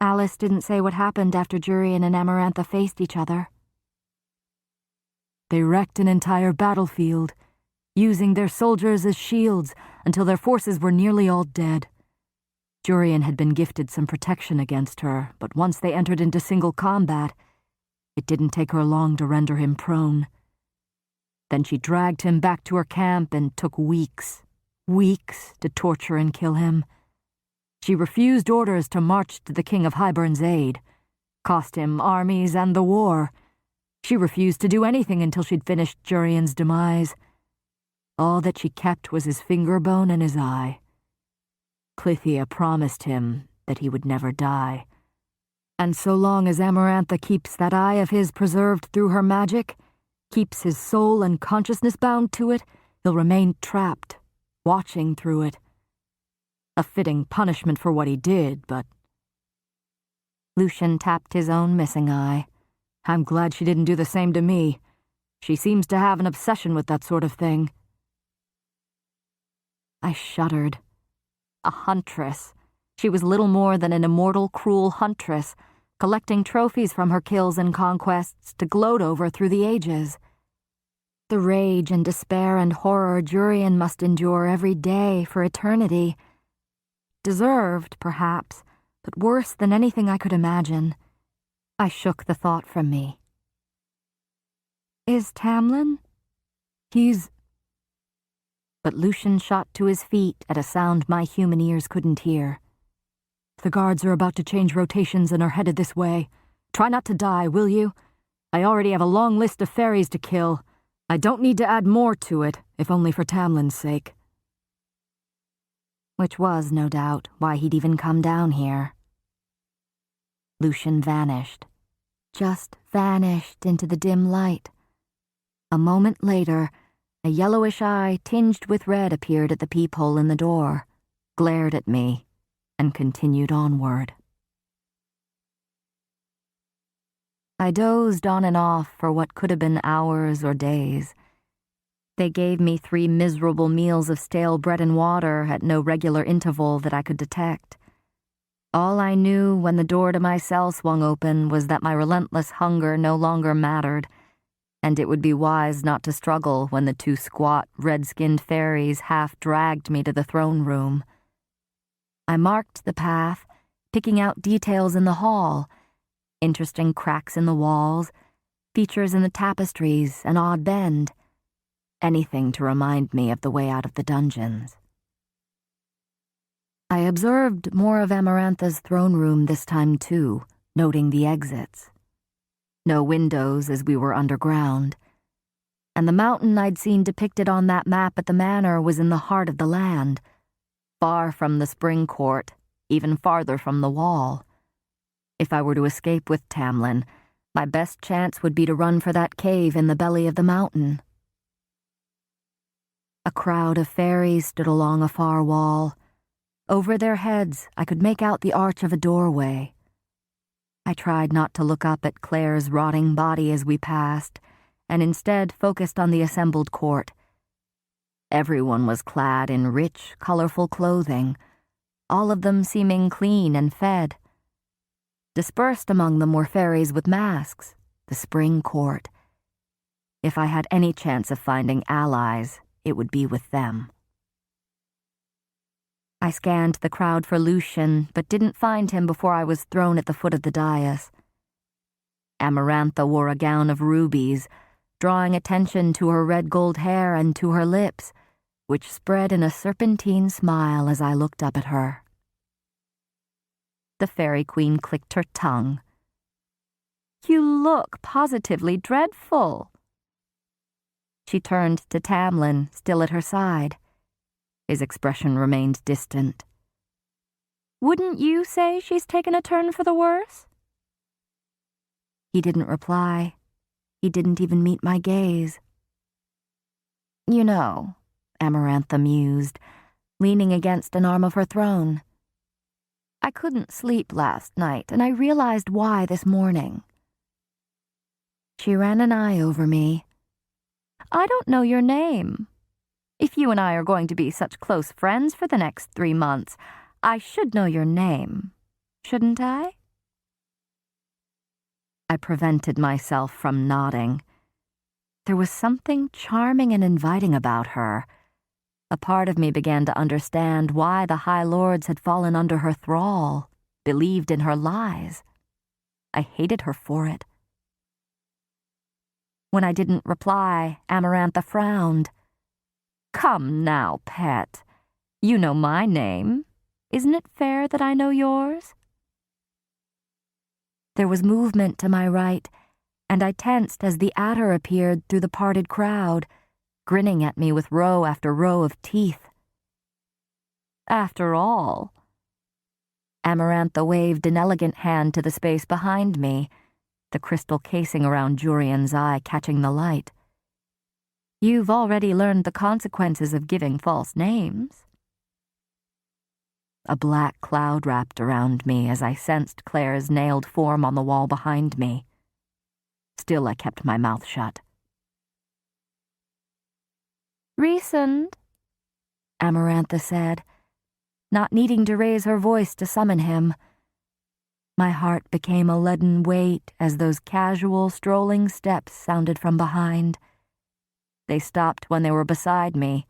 "Alice didn't say what happened after Jurian and Amarantha faced each other." "They wrecked an entire battlefield, using their soldiers as shields until their forces were nearly all dead. Jurian had been gifted some protection against her, but once they entered into single combat, it didn't take her long to render him prone. Then she dragged him back to her camp and took weeks to torture and kill him. She refused orders to march to the King of Hybern's aid, cost him armies and the war. She refused to do anything until she'd finished Jurian's demise. All that she kept was his finger bone and his eye. Clythia promised him that he would never die. And so long as Amarantha keeps that eye of his preserved through her magic, keeps his soul and consciousness bound to it, he'll remain trapped, watching through it. A fitting punishment for what he did, but..." Lucian tapped his own missing eye. "I'm glad she didn't do the same to me. She seems to have an obsession with that sort of thing." I shuddered. A huntress. She was little more than an immortal, cruel huntress, collecting trophies from her kills and conquests to gloat over through the ages. The rage and despair and horror Jurian must endure every day for eternity. Deserved, perhaps, but worse than anything I could imagine. I shook the thought from me. "Is Tamlin?" "He's..." But Lucian shot to his feet at a sound my human ears couldn't hear. "The guards are about to change rotations and are headed this way. Try not to die, will you? I already have a long list of fairies to kill. I don't need to add more to it, if only for Tamlin's sake." Which was, no doubt, why he'd even come down here. Lucian vanished. Just vanished into the dim light. A moment later, a yellowish eye tinged with red appeared at the peephole in the door, glared at me, and continued onward. I dozed on and off for what could have been hours or days. They gave me 3 miserable meals of stale bread and water at no regular interval that I could detect. All I knew when the door to my cell swung open was that my relentless hunger no longer mattered, and it would be wise not to struggle when the 2 squat, red-skinned fairies half-dragged me to the throne room. I marked the path, picking out details in the hall, interesting cracks in the walls, features in the tapestries, an odd bend. Anything to remind me of the way out of the dungeons. I observed more of Amarantha's throne room this time too, noting the exits. No windows as we were underground, and the mountain I'd seen depicted on that map at the manor was in the heart of the land, far from the spring court, even farther from the wall. If I were to escape with Tamlin, my best chance would be to run for that cave in the belly of the mountain. A crowd of fairies stood along a far wall. Over their heads, I could make out the arch of a doorway. I tried not to look up at Claire's rotting body as we passed, and instead focused on the assembled court. Everyone was clad in rich, colorful clothing, all of them seeming clean and fed. Dispersed among them were fairies with masks, the spring court. If I had any chance of finding allies, it would be with them. I scanned the crowd for Lucian, but didn't find him before I was thrown at the foot of the dais. Amarantha wore a gown of rubies, drawing attention to her red gold hair and to her lips, which spread in a serpentine smile as I looked up at her. The Fairy Queen clicked her tongue. "You look positively dreadful." She turned to Tamlin, still at her side. His expression remained distant. "Wouldn't you say she's taken a turn for the worse?" He didn't reply. He didn't even meet my gaze. "You know," Amarantha mused, leaning against an arm of her throne, "I couldn't sleep last night, and I realized why this morning." She ran an eye over me. "I don't know your name. If you and I are going to be such close friends for the next 3 months, I should know your name, shouldn't I?" I prevented myself from nodding. There was something charming and inviting about her. A part of me began to understand why the High Lords had fallen under her thrall, believed in her lies. I hated her for it. When I didn't reply, Amarantha frowned. "Come now, pet. You know my name. Isn't it fair that I know yours?" There was movement to my right, and I tensed as the adder appeared through the parted crowd, grinning at me with row after row of teeth. "After all," Amarantha waved an elegant hand to the space behind me, the crystal casing around Jurian's eye catching the light, "you've already learned the consequences of giving false names." A black cloud wrapped around me as I sensed Claire's nailed form on the wall behind me. Still, I kept my mouth shut. "Rhysand," Amarantha said, not needing to raise her voice to summon him. My heart became a leaden weight as those casual, strolling steps sounded from behind. They stopped when they were beside me,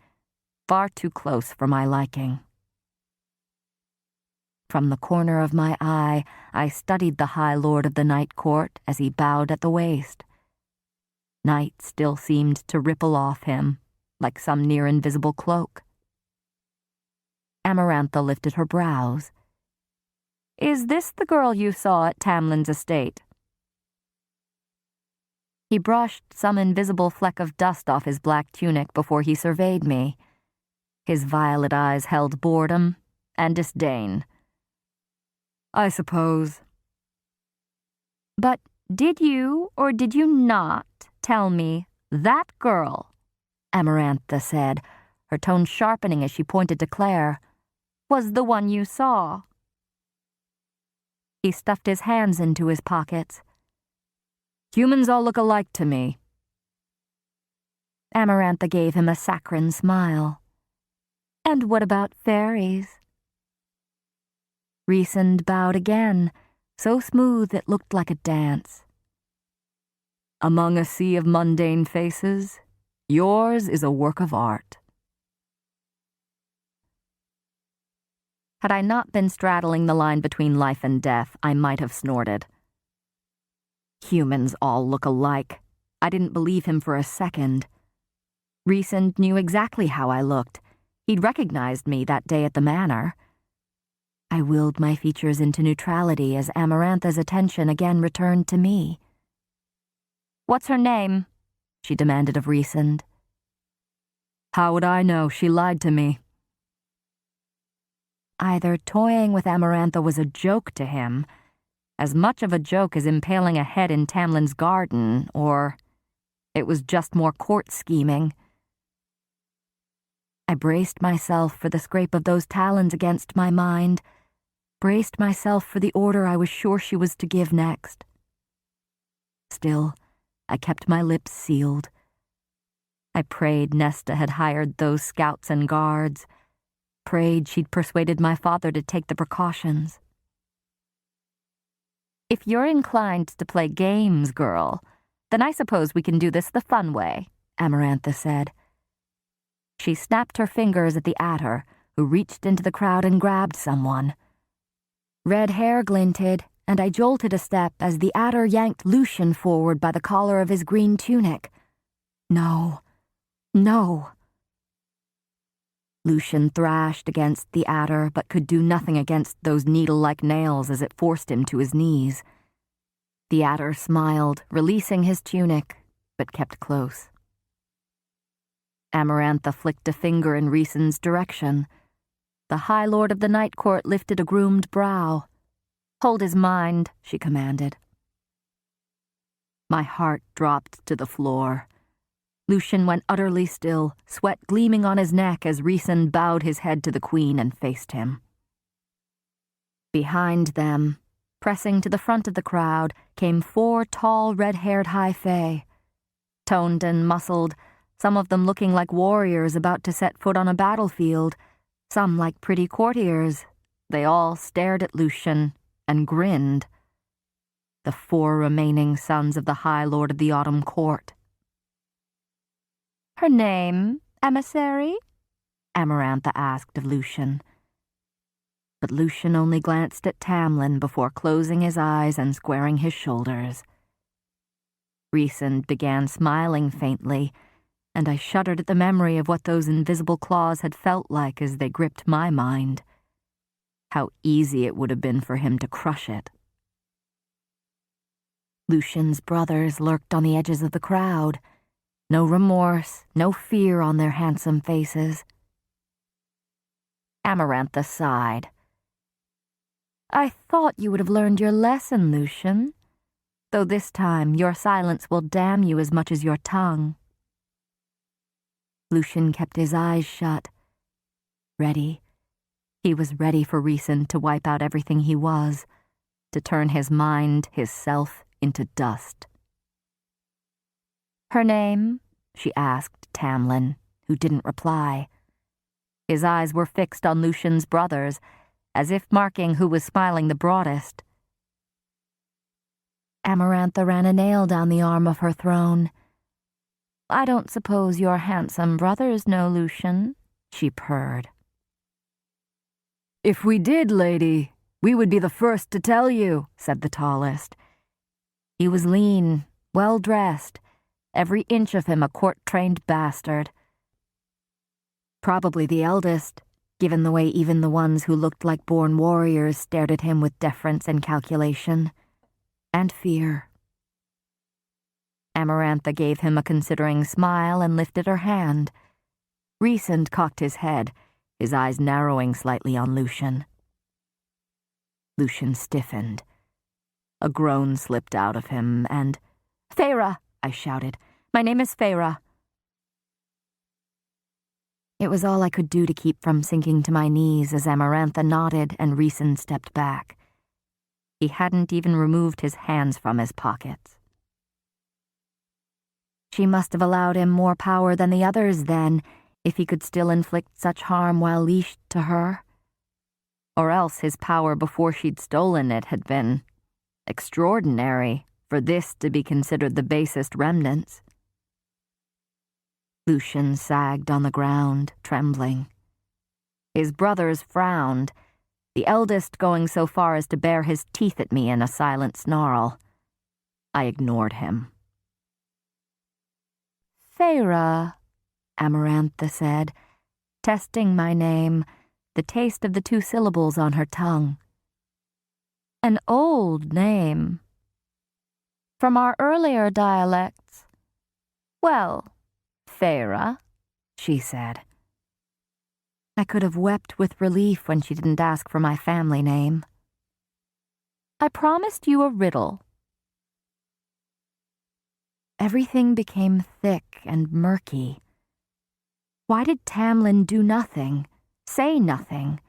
far too close for my liking. From the corner of my eye, I studied the High Lord of the Night Court as he bowed at the waist. Night still seemed to ripple off him, like some near-invisible cloak. Amarantha lifted her brows. "Is this the girl you saw at Tamlin's estate?" He brushed some invisible fleck of dust off his black tunic before he surveyed me. His violet eyes held boredom and disdain. "I suppose." "But did you or did you not tell me that girl," Amarantha said, her tone sharpening as she pointed to Claire, "was the one you saw?" He stuffed his hands into his pockets. "Humans all look alike to me." Amarantha gave him a saccharine smile. "And what about fairies?" Rhysand bowed again, so smooth it looked like a dance. "Among a sea of mundane faces, yours is a work of art." Had I not been straddling the line between life and death, I might have snorted. Humans all look alike. I didn't believe him for a second. Rhysand knew exactly how I looked. He'd recognized me that day at the manor. I willed my features into neutrality as Amarantha's attention again returned to me. "What's her name?" she demanded of Rhysand. "How would I know? She lied to me." Either toying with Amarantha was a joke to him, as much of a joke as impaling a head in Tamlin's garden, or it was just more court scheming. I braced myself for the scrape of those talons against my mind, braced myself for the order I was sure she was to give next. Still, I kept my lips sealed. I prayed Nesta had hired those scouts and guards, prayed she'd persuaded my father to take the precautions. "If you're inclined to play games, girl," Then I suppose we can do this the fun way, Amarantha said. She snapped her fingers at the Adder, who reached into the crowd and grabbed someone. Red hair glinted, and I jolted a step as the Adder yanked Lucian forward by the collar of his green tunic. No. No. Lucian thrashed against the Adder, but could do nothing against those needle-like nails as it forced him to his knees. The Adder smiled, releasing his tunic, but kept close. Amarantha flicked a finger in Rhysand's direction. The High Lord of the Night Court lifted a groomed brow. "Hold his mind," she commanded. My heart dropped to the floor. Lucian went utterly still, sweat gleaming on his neck as Rhysand bowed his head to the Queen and faced him. Behind them, pressing to the front of the crowd, came 4 tall, red-haired High Fae. Toned and muscled, some of them looking like warriors about to set foot on a battlefield, some like pretty courtiers. They all stared at Lucian and grinned. The 4 remaining sons of the High Lord of the Autumn Court. "Her name, emissary?" Amarantha asked of Lucian. But Lucian only glanced at Tamlin before closing his eyes and squaring his shoulders. Rhysand began smiling faintly, and I shuddered at the memory of what those invisible claws had felt like as they gripped my mind. How easy it would have been for him to crush it. Lucian's brothers lurked on the edges of the crowd. No remorse, no fear on their handsome faces. Amarantha sighed. "I thought you would have learned your lesson, Lucian, though this time your silence will damn you as much as your tongue." Lucian kept his eyes shut. Ready. He was ready for Rhysand to wipe out everything he was, to turn his mind, his self, into dust. "Her name?" she asked Tamlin, who didn't reply. His eyes were fixed on Lucian's brothers, as if marking who was smiling the broadest. Amarantha ran a nail down the arm of her throne. "I don't suppose your handsome brothers know, Lucian," she purred. "If we did, lady, we would be the first to tell you," said the tallest. He was lean, well-dressed, every inch of him a court-trained bastard. Probably the eldest, given the way even the ones who looked like born warriors stared at him with deference and calculation. And fear. Amarantha gave him a considering smile and lifted her hand. Rhysand cocked his head, his eyes narrowing slightly on Lucian. Lucian stiffened. A groan slipped out of him, and, "Feyre!" I shouted. "My name is Feyre." It was all I could do to keep from sinking to my knees as Amarantha nodded and Rhysand stepped back. He hadn't even removed his hands from his pockets. She must have allowed him more power than the others then, if he could still inflict such harm while leashed to her. Or else his power before she'd stolen it had been extraordinary for this to be considered the basest remnants. Lucian sagged on the ground, trembling. His brothers frowned, the eldest going so far as to bare his teeth at me in a silent snarl. I ignored him. "Feyre," Amarantha said, testing my name, the taste of the 2 syllables on her tongue. "An old name. From our earlier dialects. Well, Feyre," she said. I could have wept with relief when she didn't ask for my family name. "I promised you a riddle." Everything became thick and murky. Why did Tamlin do nothing, say nothing?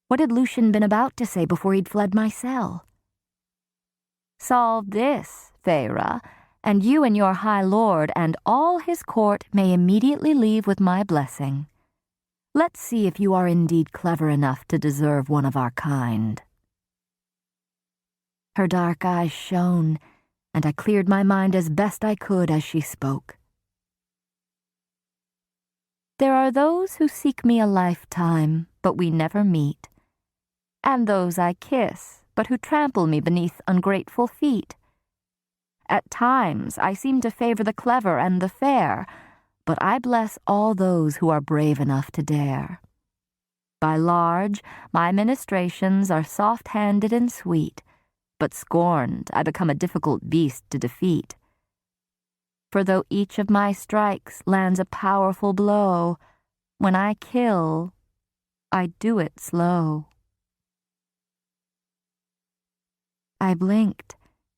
What had Lucian been about to say before he'd fled my cell? "Solve this, Feyre, and you and your High Lord and all his court may immediately leave with my blessing. Let's see if you are indeed clever enough to deserve one of our kind." Her dark eyes shone, and I cleared my mind as best I could as she spoke. There are those who seek me a lifetime, but we never meet, and those I kiss, but who trample me beneath ungrateful feet. At times I seem to favor the clever and the fair, but I bless all those who are brave enough to dare. By large, my ministrations are soft-handed and sweet, but scorned, I become a difficult beast to defeat. For though each of my strikes lands a powerful blow, when I kill, I do it slow. I blinked,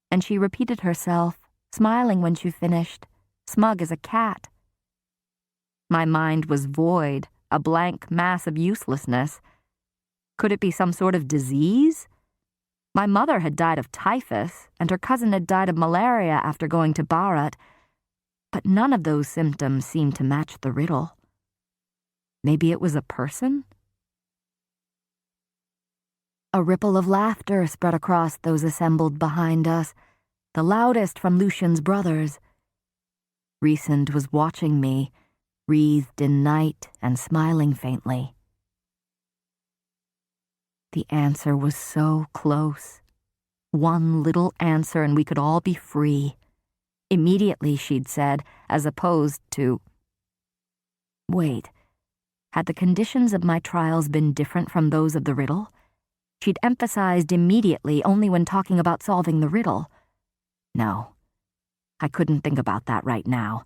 and she repeated herself, smiling when she finished, smug as a cat. My mind was void, a blank mass of uselessness. Could it be some sort of disease? My mother had died of typhus, and her cousin had died of malaria after going to Bharat, but none of those symptoms seemed to match the riddle. Maybe it was a person? A ripple of laughter spread across those assembled behind us, the loudest from Lucian's brothers. Rhysand was watching me, wreathed in night and smiling faintly. The answer was so close. One little answer and we could all be free. Immediately, she'd said, as opposed to... Wait, had the conditions of my trials been different from those of the riddle? She'd emphasized immediately only when talking about solving the riddle. No, I couldn't think about that right now.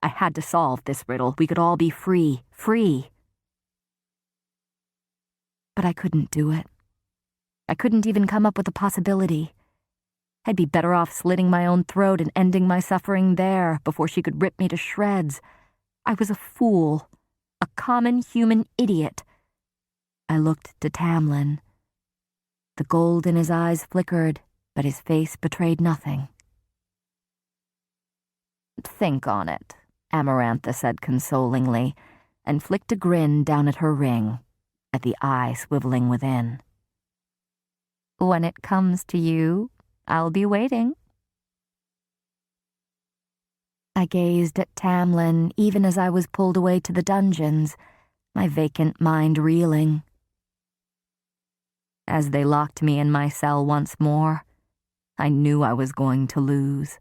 I had to solve this riddle. We could all be free. But I couldn't do it. I couldn't even come up with a possibility. I'd be better off slitting my own throat and ending my suffering there before she could rip me to shreds. I was a fool, a common human idiot. I looked to Tamlin. The gold in his eyes flickered, but his face betrayed nothing. Think on it, Amarantha said consolingly, and flicked a grin down at her ring, at the eye swiveling within. When it comes to you, I'll be waiting. I gazed at Tamlin even as I was pulled away to the dungeons, my vacant mind reeling. As they locked me in my cell once more, I knew I was going to lose.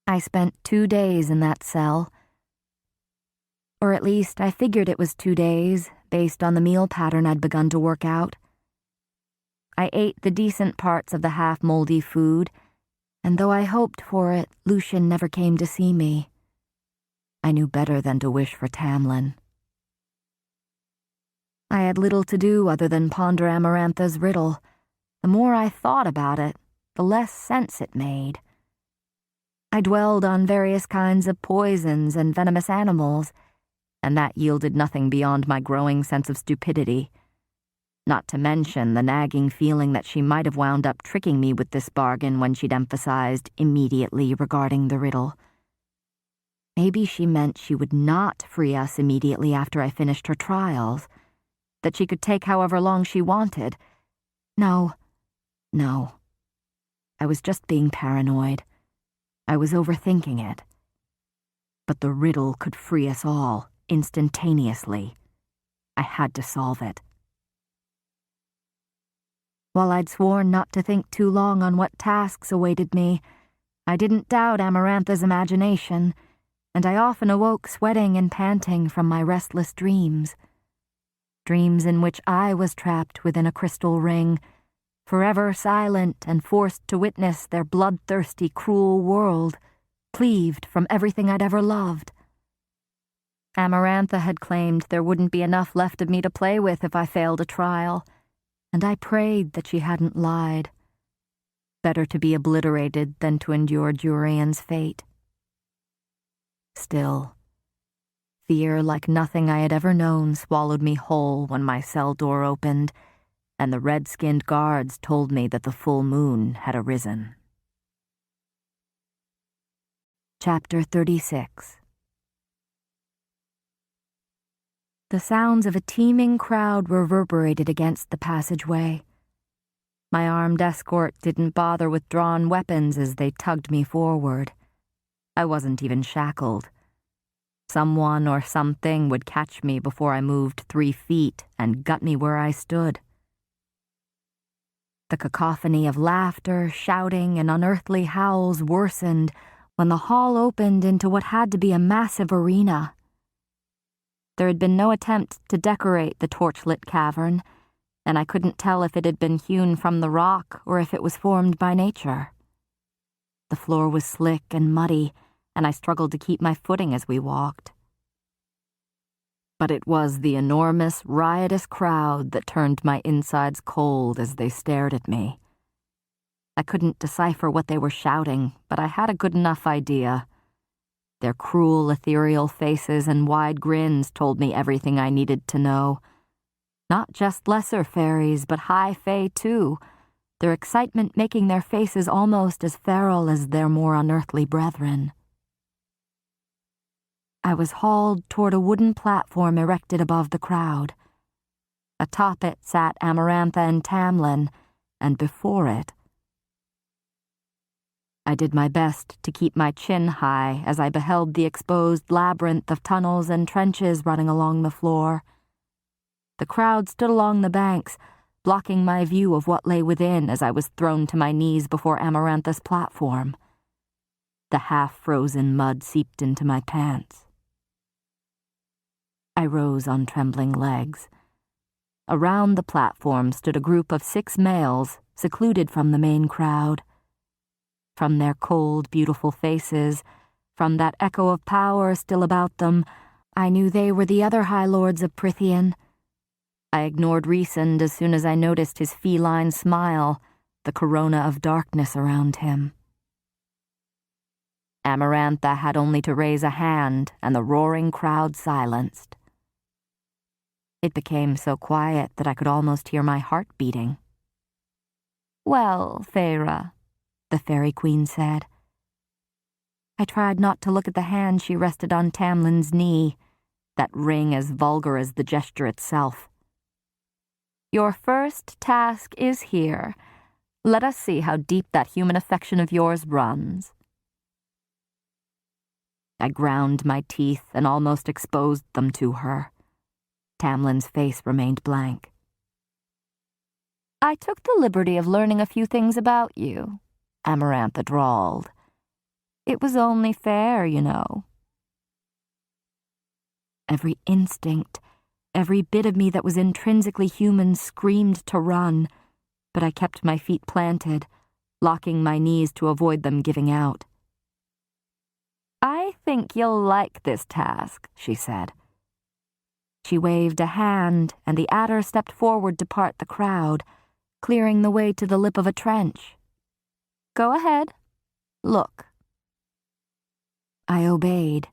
I spent 2 days in that cell. Or at least I figured it was 2 days, based on the meal pattern I'd begun to work out. I ate the decent parts of the half-moldy food, and though I hoped for it, Lucian never came to see me. I knew better than to wish for Tamlin. I had little to do other than ponder Amarantha's riddle. The more I thought about it, the less sense it made. I dwelled on various kinds of poisons and venomous animals, and that yielded nothing beyond my growing sense of stupidity. Not to mention the nagging feeling that she might have wound up tricking me with this bargain when she'd emphasized immediately regarding the riddle. Maybe she meant she would not free us immediately after I finished her trials, that she could take however long she wanted. No. I was just being paranoid. I was overthinking it. But the riddle could free us all, instantaneously. I had to solve it. While I'd sworn not to think too long on what tasks awaited me, I didn't doubt Amarantha's imagination, and I often awoke sweating and panting from my restless dreams. Dreams in which I was trapped within a crystal ring, forever silent and forced to witness their bloodthirsty, cruel world, cleaved from everything I'd ever loved. Amarantha had claimed there wouldn't be enough left of me to play with if I failed a trial, and I prayed that she hadn't lied. Better to be obliterated than to endure Durian's fate. Still, fear like nothing I had ever known swallowed me whole when my cell door opened, and the red-skinned guards told me that the full moon had arisen. Chapter 36. The sounds of a teeming crowd reverberated against the passageway. My armed escort didn't bother with drawn weapons as they tugged me forward. I wasn't even shackled. Someone or something would catch me before I moved 3 feet and gut me where I stood. The cacophony of laughter, shouting, and unearthly howls worsened when the hall opened into what had to be a massive arena. There had been no attempt to decorate the torchlit cavern, and I couldn't tell if it had been hewn from the rock or if it was formed by nature. The floor was slick and muddy, and I struggled to keep my footing as we walked. But it was the enormous, riotous crowd that turned my insides cold as they stared at me. I couldn't decipher what they were shouting, but I had a good enough idea. Their cruel, ethereal faces and wide grins told me everything I needed to know. Not just lesser fairies, but high fae too, their excitement making their faces almost as feral as their more unearthly brethren. I was hauled toward a wooden platform erected above the crowd. Atop it sat Amarantha and Tamlin, and before it, I did my best to keep my chin high as I beheld the exposed labyrinth of tunnels and trenches running along the floor. The crowd stood along the banks, blocking my view of what lay within as I was thrown to my knees before Amarantha's platform. The half-frozen mud seeped into my pants. I rose on trembling legs. Around the platform stood a group of 6 males, secluded from the main crowd. From their cold, beautiful faces, from that echo of power still about them, I knew they were the other High Lords of Prythian. I ignored Rhysand as soon as I noticed his feline smile, the corona of darkness around him. Amarantha had only to raise a hand, and the roaring crowd silenced. It became so quiet that I could almost hear my heart beating. "Well, Feyre," the Fairy Queen said. I tried not to look at the hand she rested on Tamlin's knee, that ring as vulgar as the gesture itself. "Your first task is here. Let us see how deep that human affection of yours runs." I ground my teeth and almost exposed them to her. Tamlin's face remained blank. "I took the liberty of learning a few things about you," Amarantha drawled. "It was only fair, you know." Every instinct, every bit of me that was intrinsically human screamed to run, but I kept my feet planted, locking my knees to avoid them giving out. "I think you'll like this task," she said. She waved a hand, and the adder stepped forward to part the crowd, clearing the way to the lip of a trench. "Go ahead. Look." I obeyed.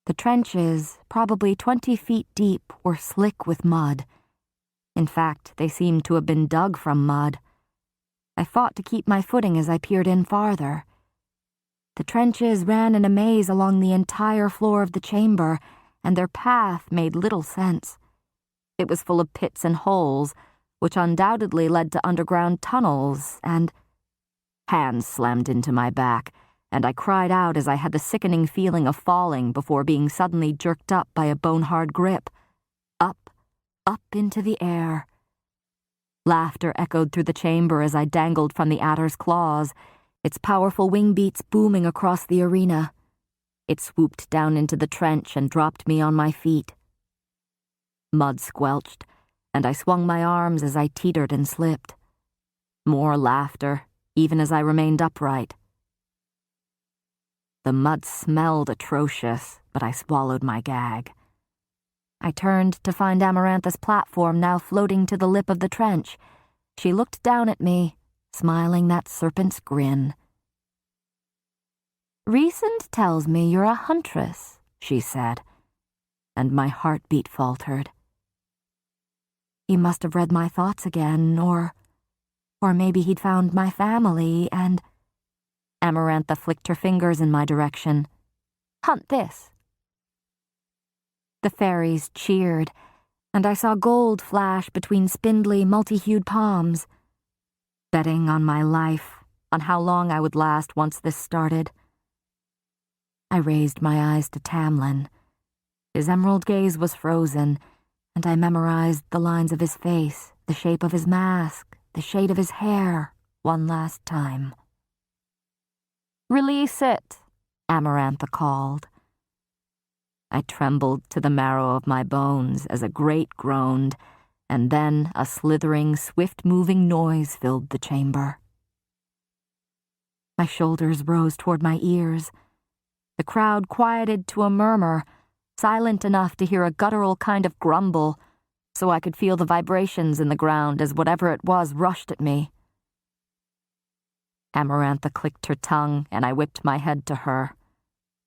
The trenches, probably 20 feet deep, were slick with mud. In fact, they seemed to have been dug from mud. I fought to keep my footing as I peered in farther. The trenches ran in a maze along the entire floor of the chamber, and their path made little sense. It was full of pits and holes, which undoubtedly led to underground tunnels, and hands slammed into my back, and I cried out as I had the sickening feeling of falling before being suddenly jerked up by a bone-hard grip. Up, up into the air. Laughter echoed through the chamber as I dangled from the adder's claws, its powerful wing beats booming across the arena. It swooped down into the trench and dropped me on my feet. Mud squelched, and I swung my arms as I teetered and slipped. More laughter, even as I remained upright. The mud smelled atrocious, but I swallowed my gag. I turned to find Amarantha's platform now floating to the lip of the trench. She looked down at me, smiling that serpent's grin. "Rhysand tells me you're a huntress," she said, and my heartbeat faltered. He must have read my thoughts again, or maybe he'd found my family, and... Amarantha flicked her fingers in my direction. "Hunt this." The fairies cheered, and I saw gold flash between spindly, multi-hued palms. betting on my life, on how long I would last once this started. I raised my eyes to Tamlin. His emerald gaze was frozen, and I memorized the lines of his face, the shape of his mask, the shade of his hair, one last time. "Release it," Amarantha called. I trembled to the marrow of my bones as a grate groaned, and then a slithering, swift-moving noise filled the chamber. My shoulders rose toward my ears. The crowd quieted to a murmur, silent enough to hear a guttural kind of grumble, so I could feel the vibrations in the ground as whatever it was rushed at me. Amarantha clicked her tongue, and I whipped my head to her.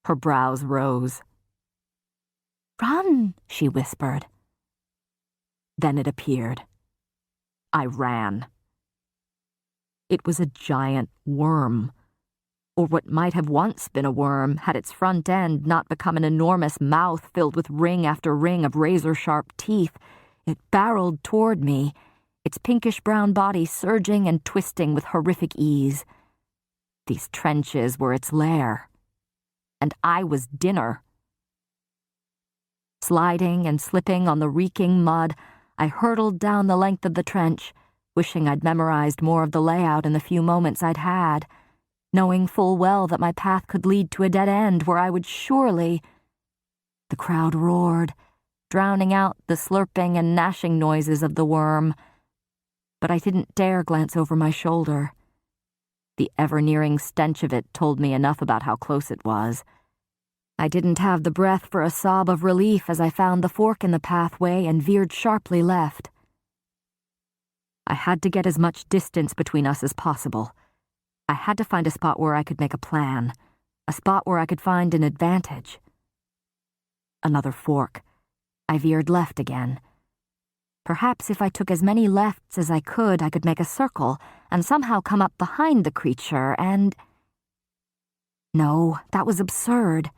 Her brows rose. "Run," she whispered. Then it appeared. I ran. It was a giant worm, or what might have once been a worm had its front end not become an enormous mouth filled with ring after ring of razor-sharp teeth. It barreled toward me, its pinkish-brown body surging and twisting with horrific ease. These trenches were its lair, and I was dinner. Sliding and slipping on the reeking mud, I hurtled down the length of the trench, wishing I'd memorized more of the layout in the few moments I'd had, knowing full well that my path could lead to a dead end where I would surely... The crowd roared, drowning out the slurping and gnashing noises of the worm, but I didn't dare glance over my shoulder. The ever-nearing stench of it told me enough about how close it was. I didn't have the breath for a sob of relief as I found the fork in the pathway and veered sharply left. I had to get as much distance between us as possible. I had to find a spot where I could make a plan, a spot where I could find an advantage. Another fork. I veered left again. Perhaps if I took as many lefts as I could make a circle and somehow come up behind the creature and... No, that was absurd.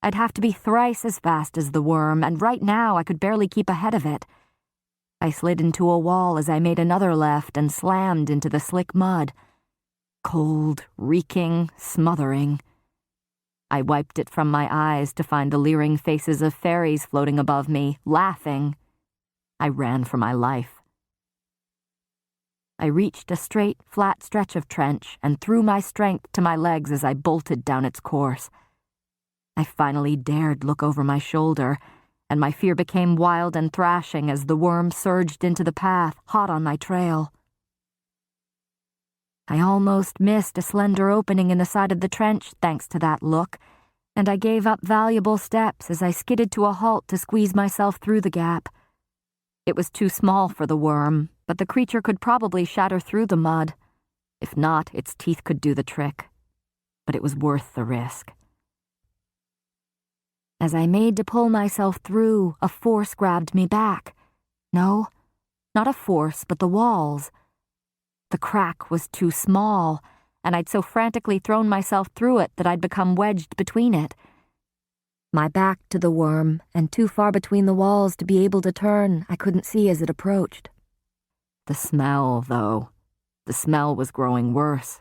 I'd have to be thrice as fast as the worm, and right now I could barely keep ahead of it. I slid into a wall as I made another left and slammed into the slick mud. Cold, reeking, smothering. I wiped it from my eyes to find the leering faces of fairies floating above me, laughing. I ran for my life. I reached a straight, flat stretch of trench and threw my strength to my legs as I bolted down its course. I finally dared look over my shoulder, and my fear became wild and thrashing as the worm surged into the path, hot on my trail. I almost missed a slender opening in the side of the trench thanks to that look, and I gave up valuable steps as I skidded to a halt to squeeze myself through the gap. It was too small for the worm, but the creature could probably shatter through the mud. If not, its teeth could do the trick. But it was worth the risk. As I made to pull myself through, a force grabbed me back. No, not a force, but the walls. The crack was too small, and I'd so frantically thrown myself through it that I'd become wedged between it. My back to the worm, and too far between the walls to be able to turn, I couldn't see as it approached. The smell, though. The smell was growing worse.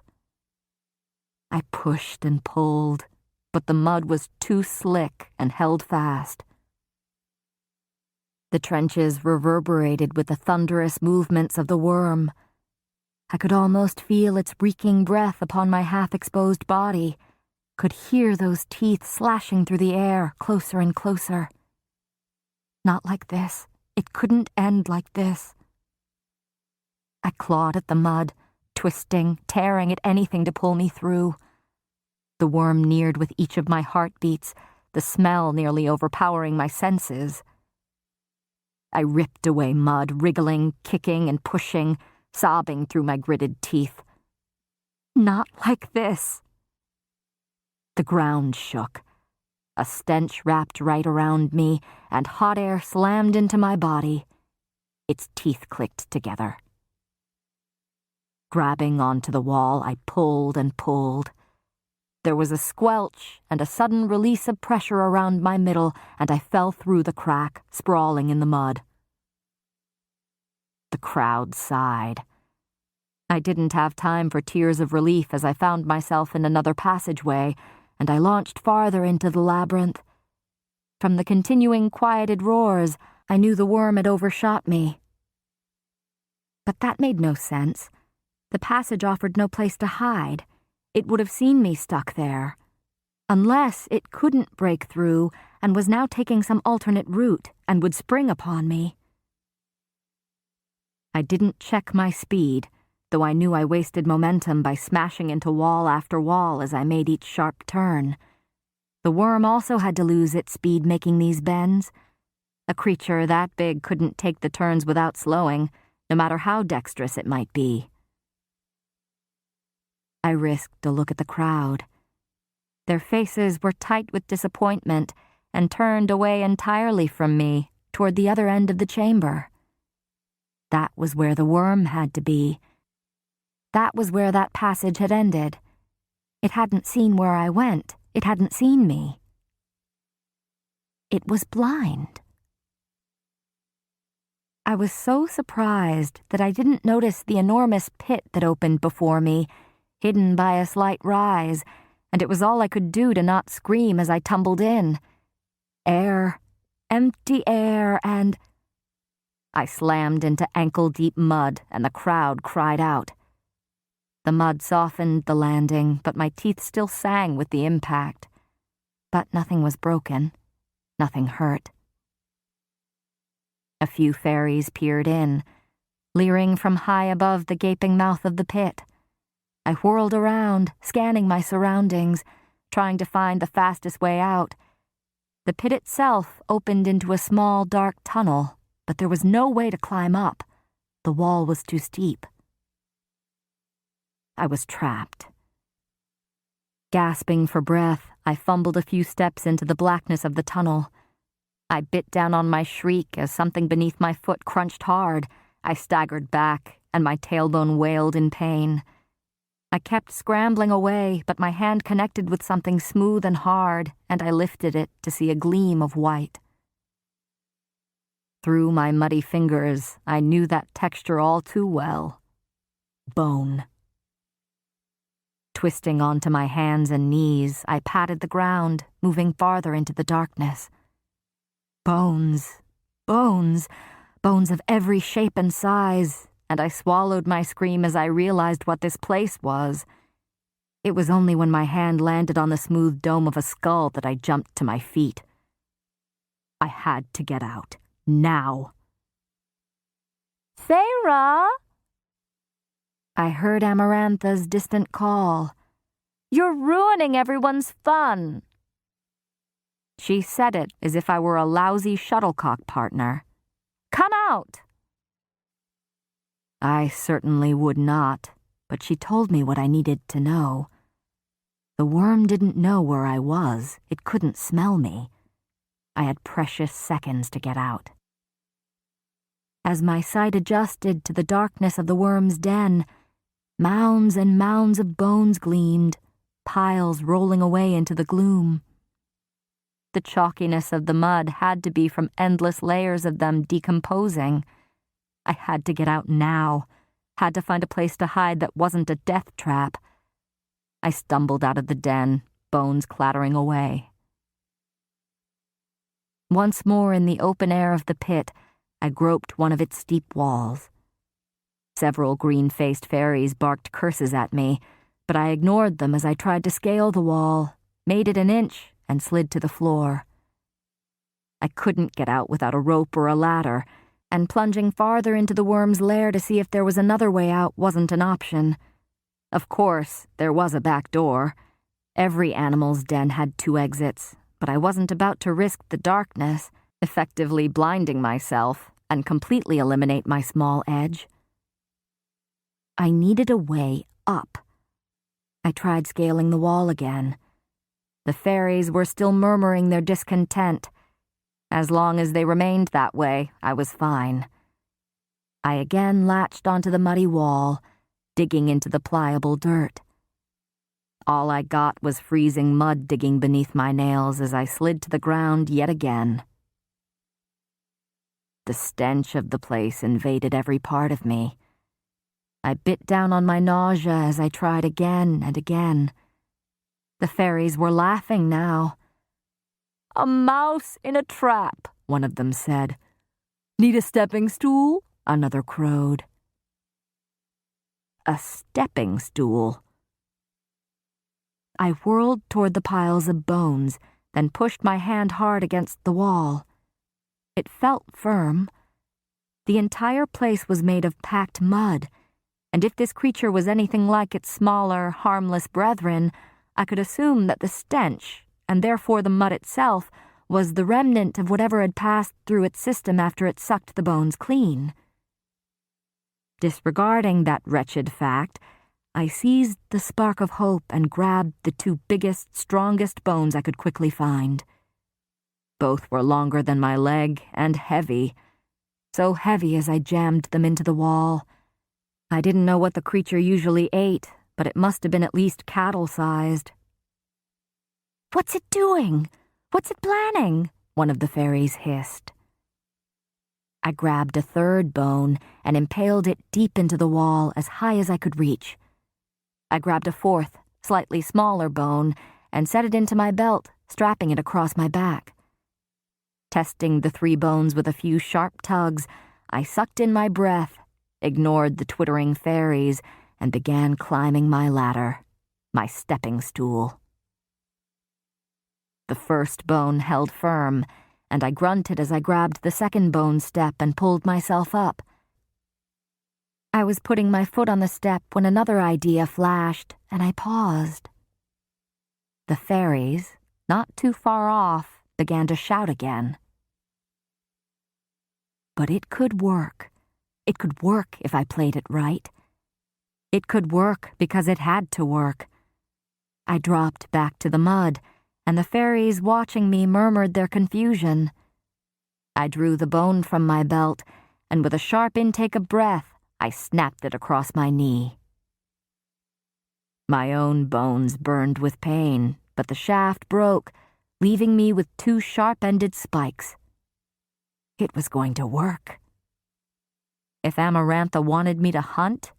I pushed and pulled, but the mud was too slick and held fast. The trenches reverberated with the thunderous movements of the worm. I could almost feel its reeking breath upon my half-exposed body, could hear those teeth slashing through the air, closer and closer. Not like this. It couldn't end like this. I clawed at the mud, twisting, tearing at anything to pull me through. The worm neared with each of my heartbeats, the smell nearly overpowering my senses. I ripped away mud, wriggling, kicking, and pushing, sobbing through my gritted teeth. Not like this. The ground shook. A stench wrapped right around me, and hot air slammed into my body. Its teeth clicked together. Grabbing onto the wall, I pulled and pulled. There was a squelch and a sudden release of pressure around my middle, and I fell through the crack, sprawling in the mud. The crowd sighed. I didn't have time for tears of relief as I found myself in another passageway, and I launched farther into the labyrinth. From the continuing quieted roars, I knew the worm had overshot me. But that made no sense. The passage offered no place to hide. It would have seen me stuck there. Unless it couldn't break through and was now taking some alternate route and would spring upon me. I didn't check my speed, though I knew I wasted momentum by smashing into wall after wall as I made each sharp turn. The worm also had to lose its speed making these bends. A creature that big couldn't take the turns without slowing, no matter how dexterous it might be. I risked a look at the crowd. Their faces were tight with disappointment and turned away entirely from me, toward the other end of the chamber. That was where the worm had to be. That was where that passage had ended. It hadn't seen where I went. It hadn't seen me. It was blind. I was so surprised that I didn't notice the enormous pit that opened before me, hidden by a slight rise, and it was all I could do to not scream as I tumbled in. Air, empty air, and... I slammed into ankle-deep mud, and the crowd cried out. The mud softened the landing, but my teeth still sang with the impact. But nothing was broken. Nothing hurt. A few fairies peered in, leering from high above the gaping mouth of the pit. I whirled around, scanning my surroundings, trying to find the fastest way out. The pit itself opened into a small, dark tunnel, but there was no way to climb up. The wall was too steep. I was trapped. Gasping for breath, I fumbled a few steps into the blackness of the tunnel. I bit down on my shriek as something beneath my foot crunched hard. I staggered back, and my tailbone wailed in pain. I kept scrambling away, but my hand connected with something smooth and hard, and I lifted it to see a gleam of white. Through my muddy fingers, I knew that texture all too well. Bone. Twisting onto my hands and knees, I patted the ground, moving farther into the darkness. Bones. Bones. Bones of every shape and size, and I swallowed my scream as I realized what this place was. It was only when my hand landed on the smooth dome of a skull that I jumped to my feet. I had to get out. Now. Sarah! I heard Amarantha's distant call. You're ruining everyone's fun. She said it as if I were a lousy shuttlecock partner. Come out! I certainly would not, but she told me what I needed to know. The worm didn't know where I was. It couldn't smell me. I had precious seconds to get out. As my sight adjusted to the darkness of the worm's den, mounds and mounds of bones gleamed, piles rolling away into the gloom. The chalkiness of the mud had to be from endless layers of them decomposing. I had to get out now, had to find a place to hide that wasn't a death trap. I stumbled out of the den, bones clattering away. Once more in the open air of the pit, I groped one of its steep walls. Several green-faced fairies barked curses at me, but I ignored them as I tried to scale the wall, made it an inch, and slid to the floor. I couldn't get out without a rope or a ladder, and plunging farther into the worm's lair to see if there was another way out wasn't an option. Of course, there was a back door. Every animal's den had 2 exits, but I wasn't about to risk the darkness, effectively blinding myself, and completely eliminate my small edge. I needed a way up. I tried scaling the wall again. The fairies were still murmuring their discontent. As long as they remained that way, I was fine. I again latched onto the muddy wall, digging into the pliable dirt. All I got was freezing mud digging beneath my nails as I slid to the ground yet again. The stench of the place invaded every part of me. I bit down on my nausea as I tried again and again. The fairies were laughing now. "A mouse in a trap," one of them said. "Need a stepping stool?" another crowed. A stepping stool. I whirled toward the piles of bones, then pushed my hand hard against the wall. It felt firm. The entire place was made of packed mud, and if this creature was anything like its smaller, harmless brethren, I could assume that the stench, and therefore the mud itself, was the remnant of whatever had passed through its system after it sucked the bones clean. Disregarding that wretched fact, I seized the spark of hope and grabbed the two biggest, strongest bones I could quickly find. Both were longer than my leg and heavy, so heavy as I jammed them into the wall. I didn't know what the creature usually ate, but it must have been at least cattle-sized. "What's it doing? What's it planning?" one of the fairies hissed. I grabbed a third bone and impaled it deep into the wall as high as I could reach. I grabbed a fourth, slightly smaller bone and set it into my belt, strapping it across my back. Testing the 3 bones with a few sharp tugs, I sucked in my breath, ignored the twittering fairies, and began climbing my ladder, my stepping stool. The first bone held firm, and I grunted as I grabbed the second bone step and pulled myself up. I was putting my foot on the step when another idea flashed, and I paused. The fairies, not too far off, began to shout again. But it could work. It could work if I played it right. It could work because it had to work. I dropped back to the mud, and the fairies watching me murmured their confusion. I drew the bone from my belt, and with a sharp intake of breath, I snapped it across my knee. My own bones burned with pain, but the shaft broke, leaving me with 2 sharp-ended spikes. It was going to work. If Amarantha wanted me to hunt,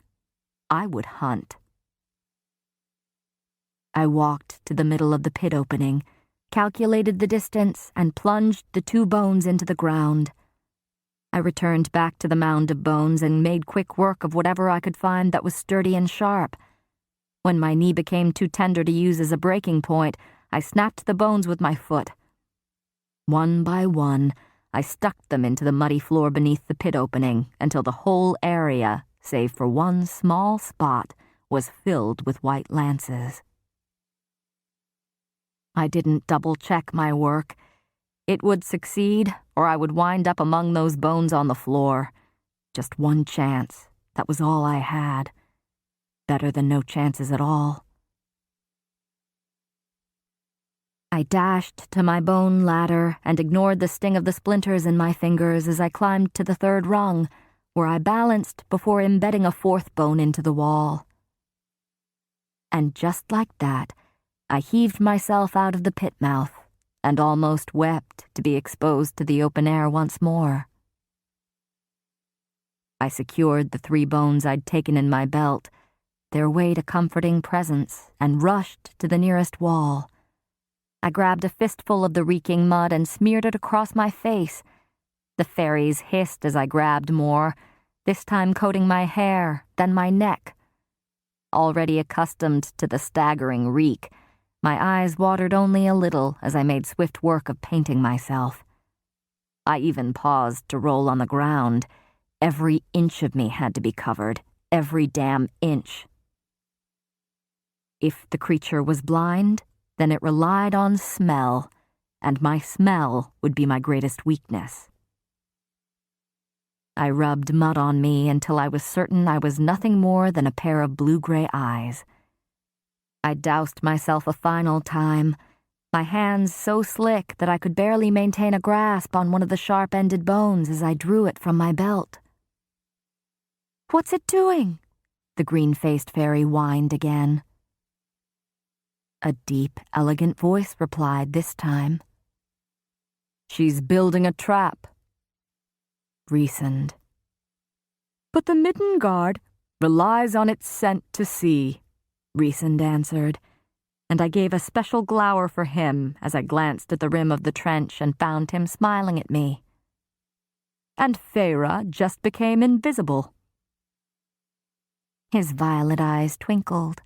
I would hunt. I walked to the middle of the pit opening, calculated the distance, and plunged the 2 bones into the ground. I returned back to the mound of bones and made quick work of whatever I could find that was sturdy and sharp. When my knee became too tender to use as a breaking point, I snapped the bones with my foot. One by one, I stuck them into the muddy floor beneath the pit opening until the whole area, save for one small spot, was filled with white lances. I didn't double-check my work. It would succeed, or I would wind up among those bones on the floor. Just one chance. That was all I had. Better than no chances at all. I dashed to my bone ladder and ignored the sting of the splinters in my fingers as I climbed to the 3rd rung, where I balanced before embedding a 4th bone into the wall. And just like that, I heaved myself out of the pit mouth and almost wept to be exposed to the open air once more. I secured the 3 bones I'd taken in my belt, their weight a comforting presence, and rushed to the nearest wall. I grabbed a fistful of the reeking mud and smeared it across my face. The fairies hissed as I grabbed more, this time coating my hair, then my neck. Already accustomed to the staggering reek, my eyes watered only a little as I made swift work of painting myself. I even paused to roll on the ground. Every inch of me had to be covered, every damn inch. If the creature was blind, then it relied on smell, and my smell would be my greatest weakness. I rubbed mud on me until I was certain I was nothing more than a pair of blue-gray eyes. I doused myself a final time, my hands so slick that I could barely maintain a grasp on one of the sharp-ended bones as I drew it from my belt. "What's it doing?" the green-faced fairy whined again. A deep, elegant voice replied this time. "She's building a trap." Reasoned. "But the mitten guard," "Relies on its scent to see," Rhysand answered, and I gave a special glower for him as I glanced at the rim of the trench and found him smiling at me. And Feyre just became invisible. His violet eyes twinkled.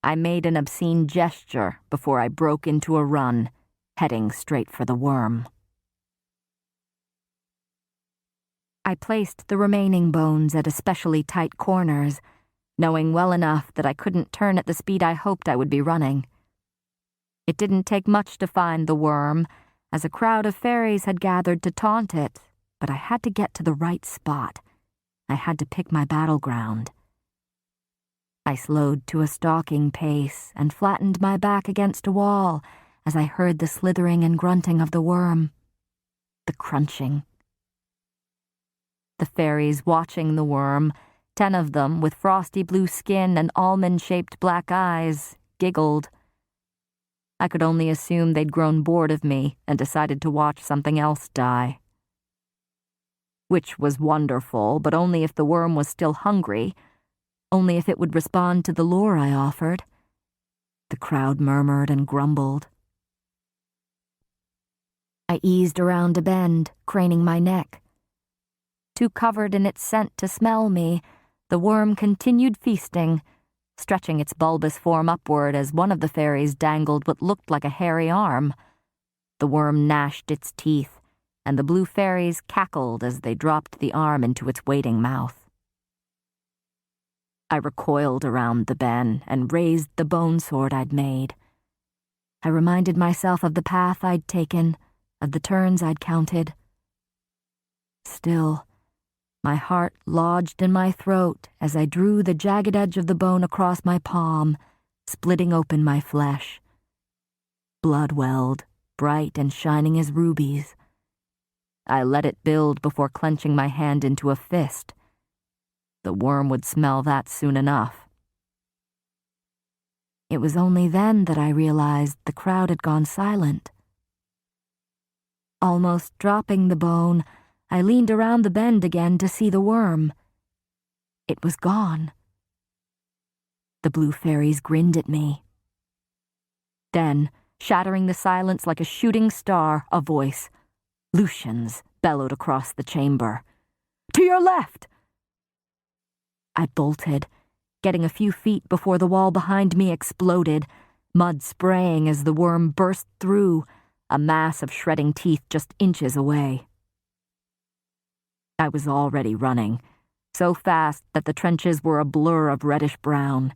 I made an obscene gesture before I broke into a run, heading straight for the worm. I placed the remaining bones at especially tight corners, knowing well enough that I couldn't turn at the speed I hoped I would be running. It didn't take much to find the worm, as a crowd of fairies had gathered to taunt it, but I had to get to the right spot. I had to pick my battleground. I slowed to a stalking pace and flattened my back against a wall as I heard the slithering and grunting of the worm, the crunching. The fairies watching the worm, 10 of them with frosty blue skin and almond-shaped black eyes, giggled. I could only assume they'd grown bored of me and decided to watch something else die. Which was wonderful, but only if the worm was still hungry, only if it would respond to the lure I offered. The crowd murmured and grumbled. I eased around a bend, craning my neck. Too covered in its scent to smell me, the worm continued feasting, stretching its bulbous form upward as one of the fairies dangled what looked like a hairy arm. The worm gnashed its teeth, and the blue fairies cackled as they dropped the arm into its waiting mouth. I recoiled around the ben and raised the bone sword I'd made. I reminded myself of the path I'd taken, of the turns I'd counted. Still, my heart lodged in my throat as I drew the jagged edge of the bone across my palm, splitting open my flesh. Blood welled, bright and shining as rubies. I let it build before clenching my hand into a fist. The worm would smell that soon enough. It was only then that I realized the crowd had gone silent. Almost dropping the bone, I leaned around the bend again to see the worm. It was gone. The blue fairies grinned at me. Then, shattering the silence like a shooting star, a voice, Lucian's, bellowed across the chamber. "To your left!" I bolted, getting a few feet before the wall behind me exploded, mud spraying as the worm burst through, a mass of shredding teeth just inches away. I was already running, so fast that the trenches were a blur of reddish-brown.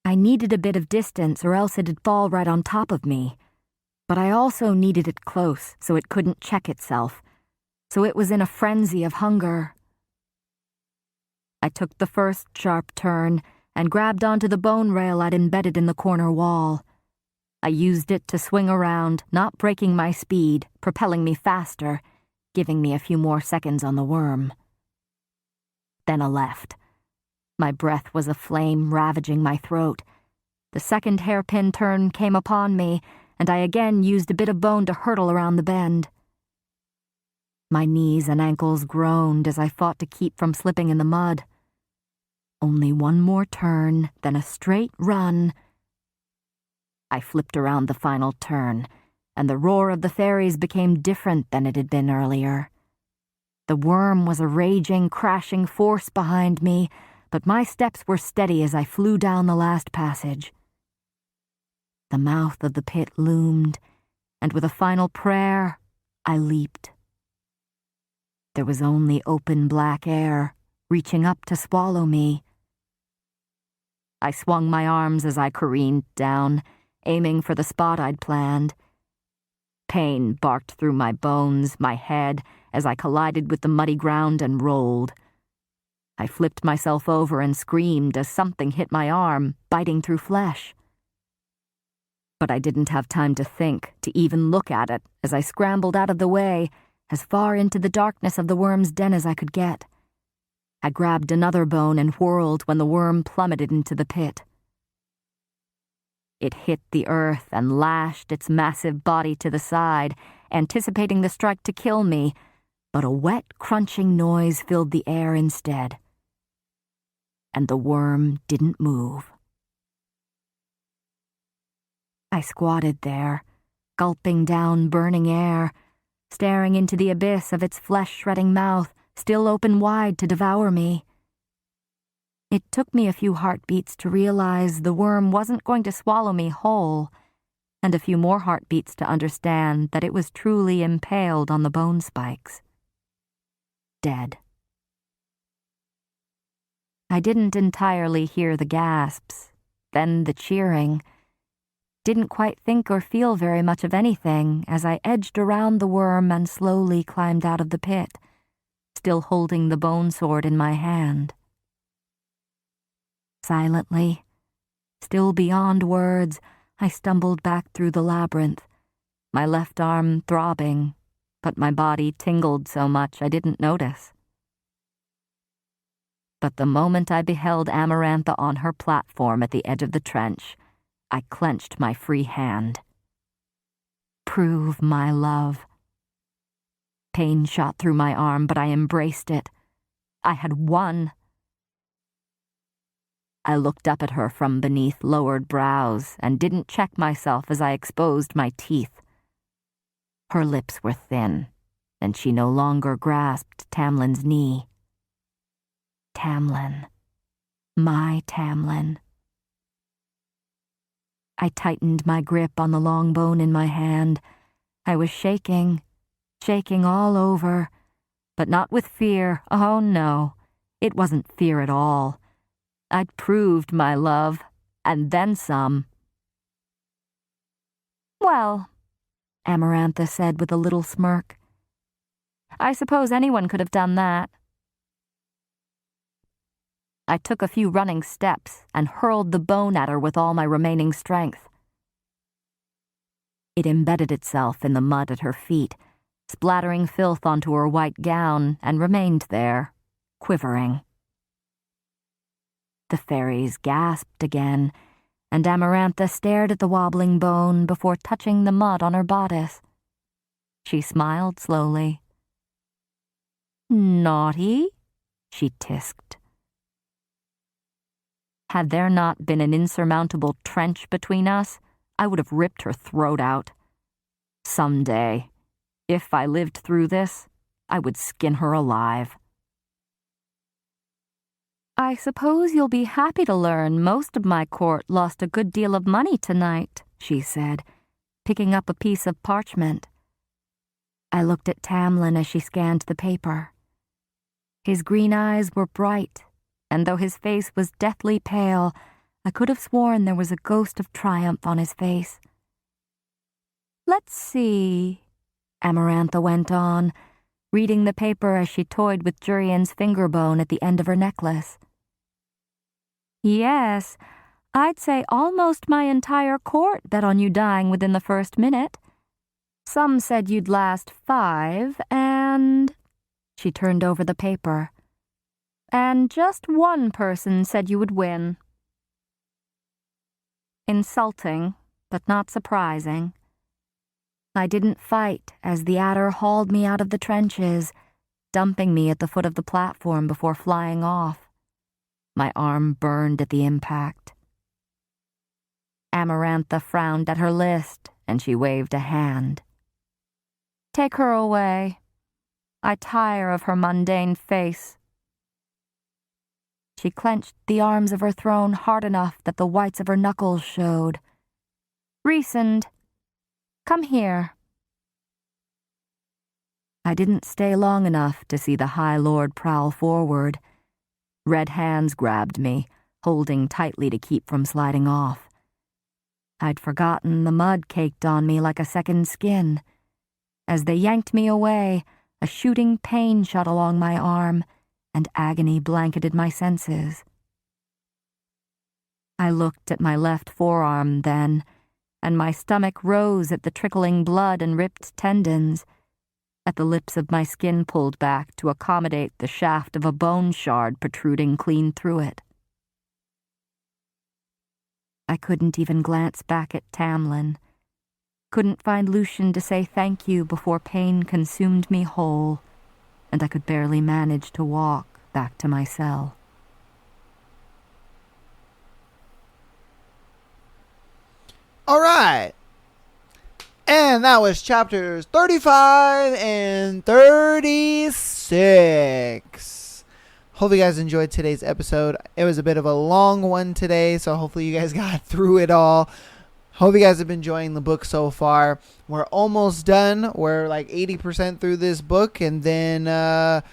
I needed a bit of distance or else it'd fall right on top of me, but I also needed it close so it couldn't check itself, so it was in a frenzy of hunger. I took the first sharp turn and grabbed onto the bone rail I'd embedded in the corner wall. I used it to swing around, not breaking my speed, propelling me faster, giving me a few more seconds on the worm. Then a left. My breath was a flame ravaging my throat. The second hairpin turn came upon me, and I again used a bit of bone to hurtle around the bend. My knees and ankles groaned as I fought to keep from slipping in the mud. Only one more turn, then a straight run. I flipped around the final turn, and the roar of the fairies became different than it had been earlier. The worm was a raging, crashing force behind me, but my steps were steady as I flew down the last passage. The mouth of the pit loomed, and with a final prayer, I leaped. There was only open black air, reaching up to swallow me. I swung my arms as I careened down, aiming for the spot I'd planned. Pain barked through my bones, my head, as I collided with the muddy ground and rolled. I flipped myself over and screamed as something hit my arm, biting through flesh. But I didn't have time to think, to even look at it, as I scrambled out of the way, as far into the darkness of the worm's den as I could get. I grabbed another bone and whirled when the worm plummeted into the pit. It hit the earth and lashed its massive body to the side, anticipating the strike to kill me, but a wet, crunching noise filled the air instead. and the worm didn't move. I squatted there, gulping down burning air, staring into the abyss of its flesh-shredding mouth, still open wide to devour me. It took me a few heartbeats to realize the worm wasn't going to swallow me whole, and a few more heartbeats to understand that it was truly impaled on the bone spikes. Dead. I didn't entirely hear the gasps, then the cheering. Didn't quite think or feel very much of anything as I edged around the worm and slowly climbed out of the pit, still holding the bone sword in my hand. Silently, still beyond words, I stumbled back through the labyrinth, my left arm throbbing, but my body tingled so much I didn't notice. But the moment I beheld Amarantha on her platform at the edge of the trench, I clenched my free hand. Prove my love. Pain shot through my arm, but I embraced it. I had won. I looked up at her from beneath lowered brows and didn't check myself as I exposed my teeth. Her lips were thin, and she no longer grasped Tamlin's knee. Tamlin. My Tamlin. I tightened my grip on the long bone in my hand. I was shaking all over, but not with fear. Oh no, it wasn't fear at all. I'd proved my love, and then some. Well, Amarantha said with a little smirk, I suppose anyone could have done that. I took a few running steps and hurled the bone at her with all my remaining strength. It embedded itself in the mud at her feet, splattering filth onto her white gown, and remained there, quivering. The fairies gasped again, and Amarantha stared at the wobbling bone before touching the mud on her bodice. She smiled slowly. Naughty, she tisked. Had there not been an insurmountable trench between us, I would have ripped her throat out. Someday, if I lived through this, I would skin her alive. I suppose you'll be happy to learn most of my court lost a good deal of money tonight, she said, picking up a piece of parchment. I looked at Tamlin as she scanned the paper. His green eyes were bright, and though his face was deathly pale, I could have sworn there was a ghost of triumph on his face. Let's see, Amarantha went on, reading the paper as she toyed with Jurian's finger bone at the end of her necklace. Yes, I'd say almost my entire court bet on you dying within the first minute. Some said you'd last 5, and... She turned over the paper. And just one person said you would win. Insulting, but not surprising. I didn't fight as the adder hauled me out of the trenches, dumping me at the foot of the platform before flying off. My arm burned at the impact. Amarantha frowned at her list, and she waved a hand. Take her away. I tire of her mundane face. She clenched the arms of her throne hard enough that the whites of her knuckles showed. Rhysand, come here. I didn't stay long enough to see the High Lord prowl forward. Red hands grabbed me, holding tightly to keep from sliding off. I'd forgotten the mud caked on me like a second skin. As they yanked me away, a shooting pain shot along my arm, and agony blanketed my senses. I looked at my left forearm then, and my stomach rose at the trickling blood and ripped tendons, at the lips of my skin pulled back to accommodate the shaft of a bone shard protruding clean through it. I couldn't even glance back at Tamlin, couldn't find Lucian to say thank you before pain consumed me whole, and I could barely manage to walk back to my cell. And that was chapters 35 and 36. Hope you guys enjoyed today's episode. It was a bit of a long one today, so hopefully you guys got through it all. Hope you guys have been enjoying the book so far. We're almost done. We're like 80% through this book, and then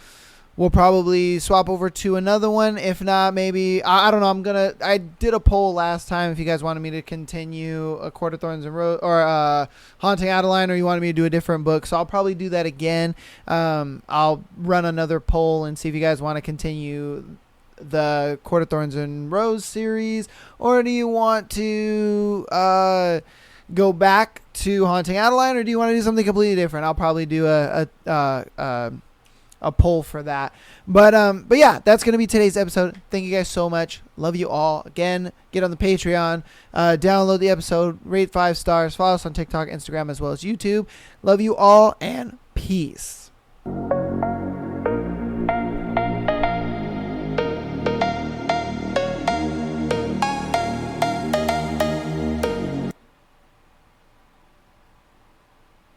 we'll probably swap over to another one. If not, maybe I don't know. I did a poll last time if you guys wanted me to continue A Court of Thorns and Roses or Haunting Adeline, or you wanted me to do a different book. So I'll probably do that again. I'll run another poll and see if you guys want to continue the Court of Thorns and Rose series, or do you want to go back to Haunting Adeline, or do you want to do something completely different? I'll probably do a poll for that. But yeah, that's going to be today's episode. Thank you guys so much. Love you all. Again, get on the Patreon, download the episode, rate 5 stars, follow us on TikTok, Instagram, as well as YouTube. Love you all, and peace.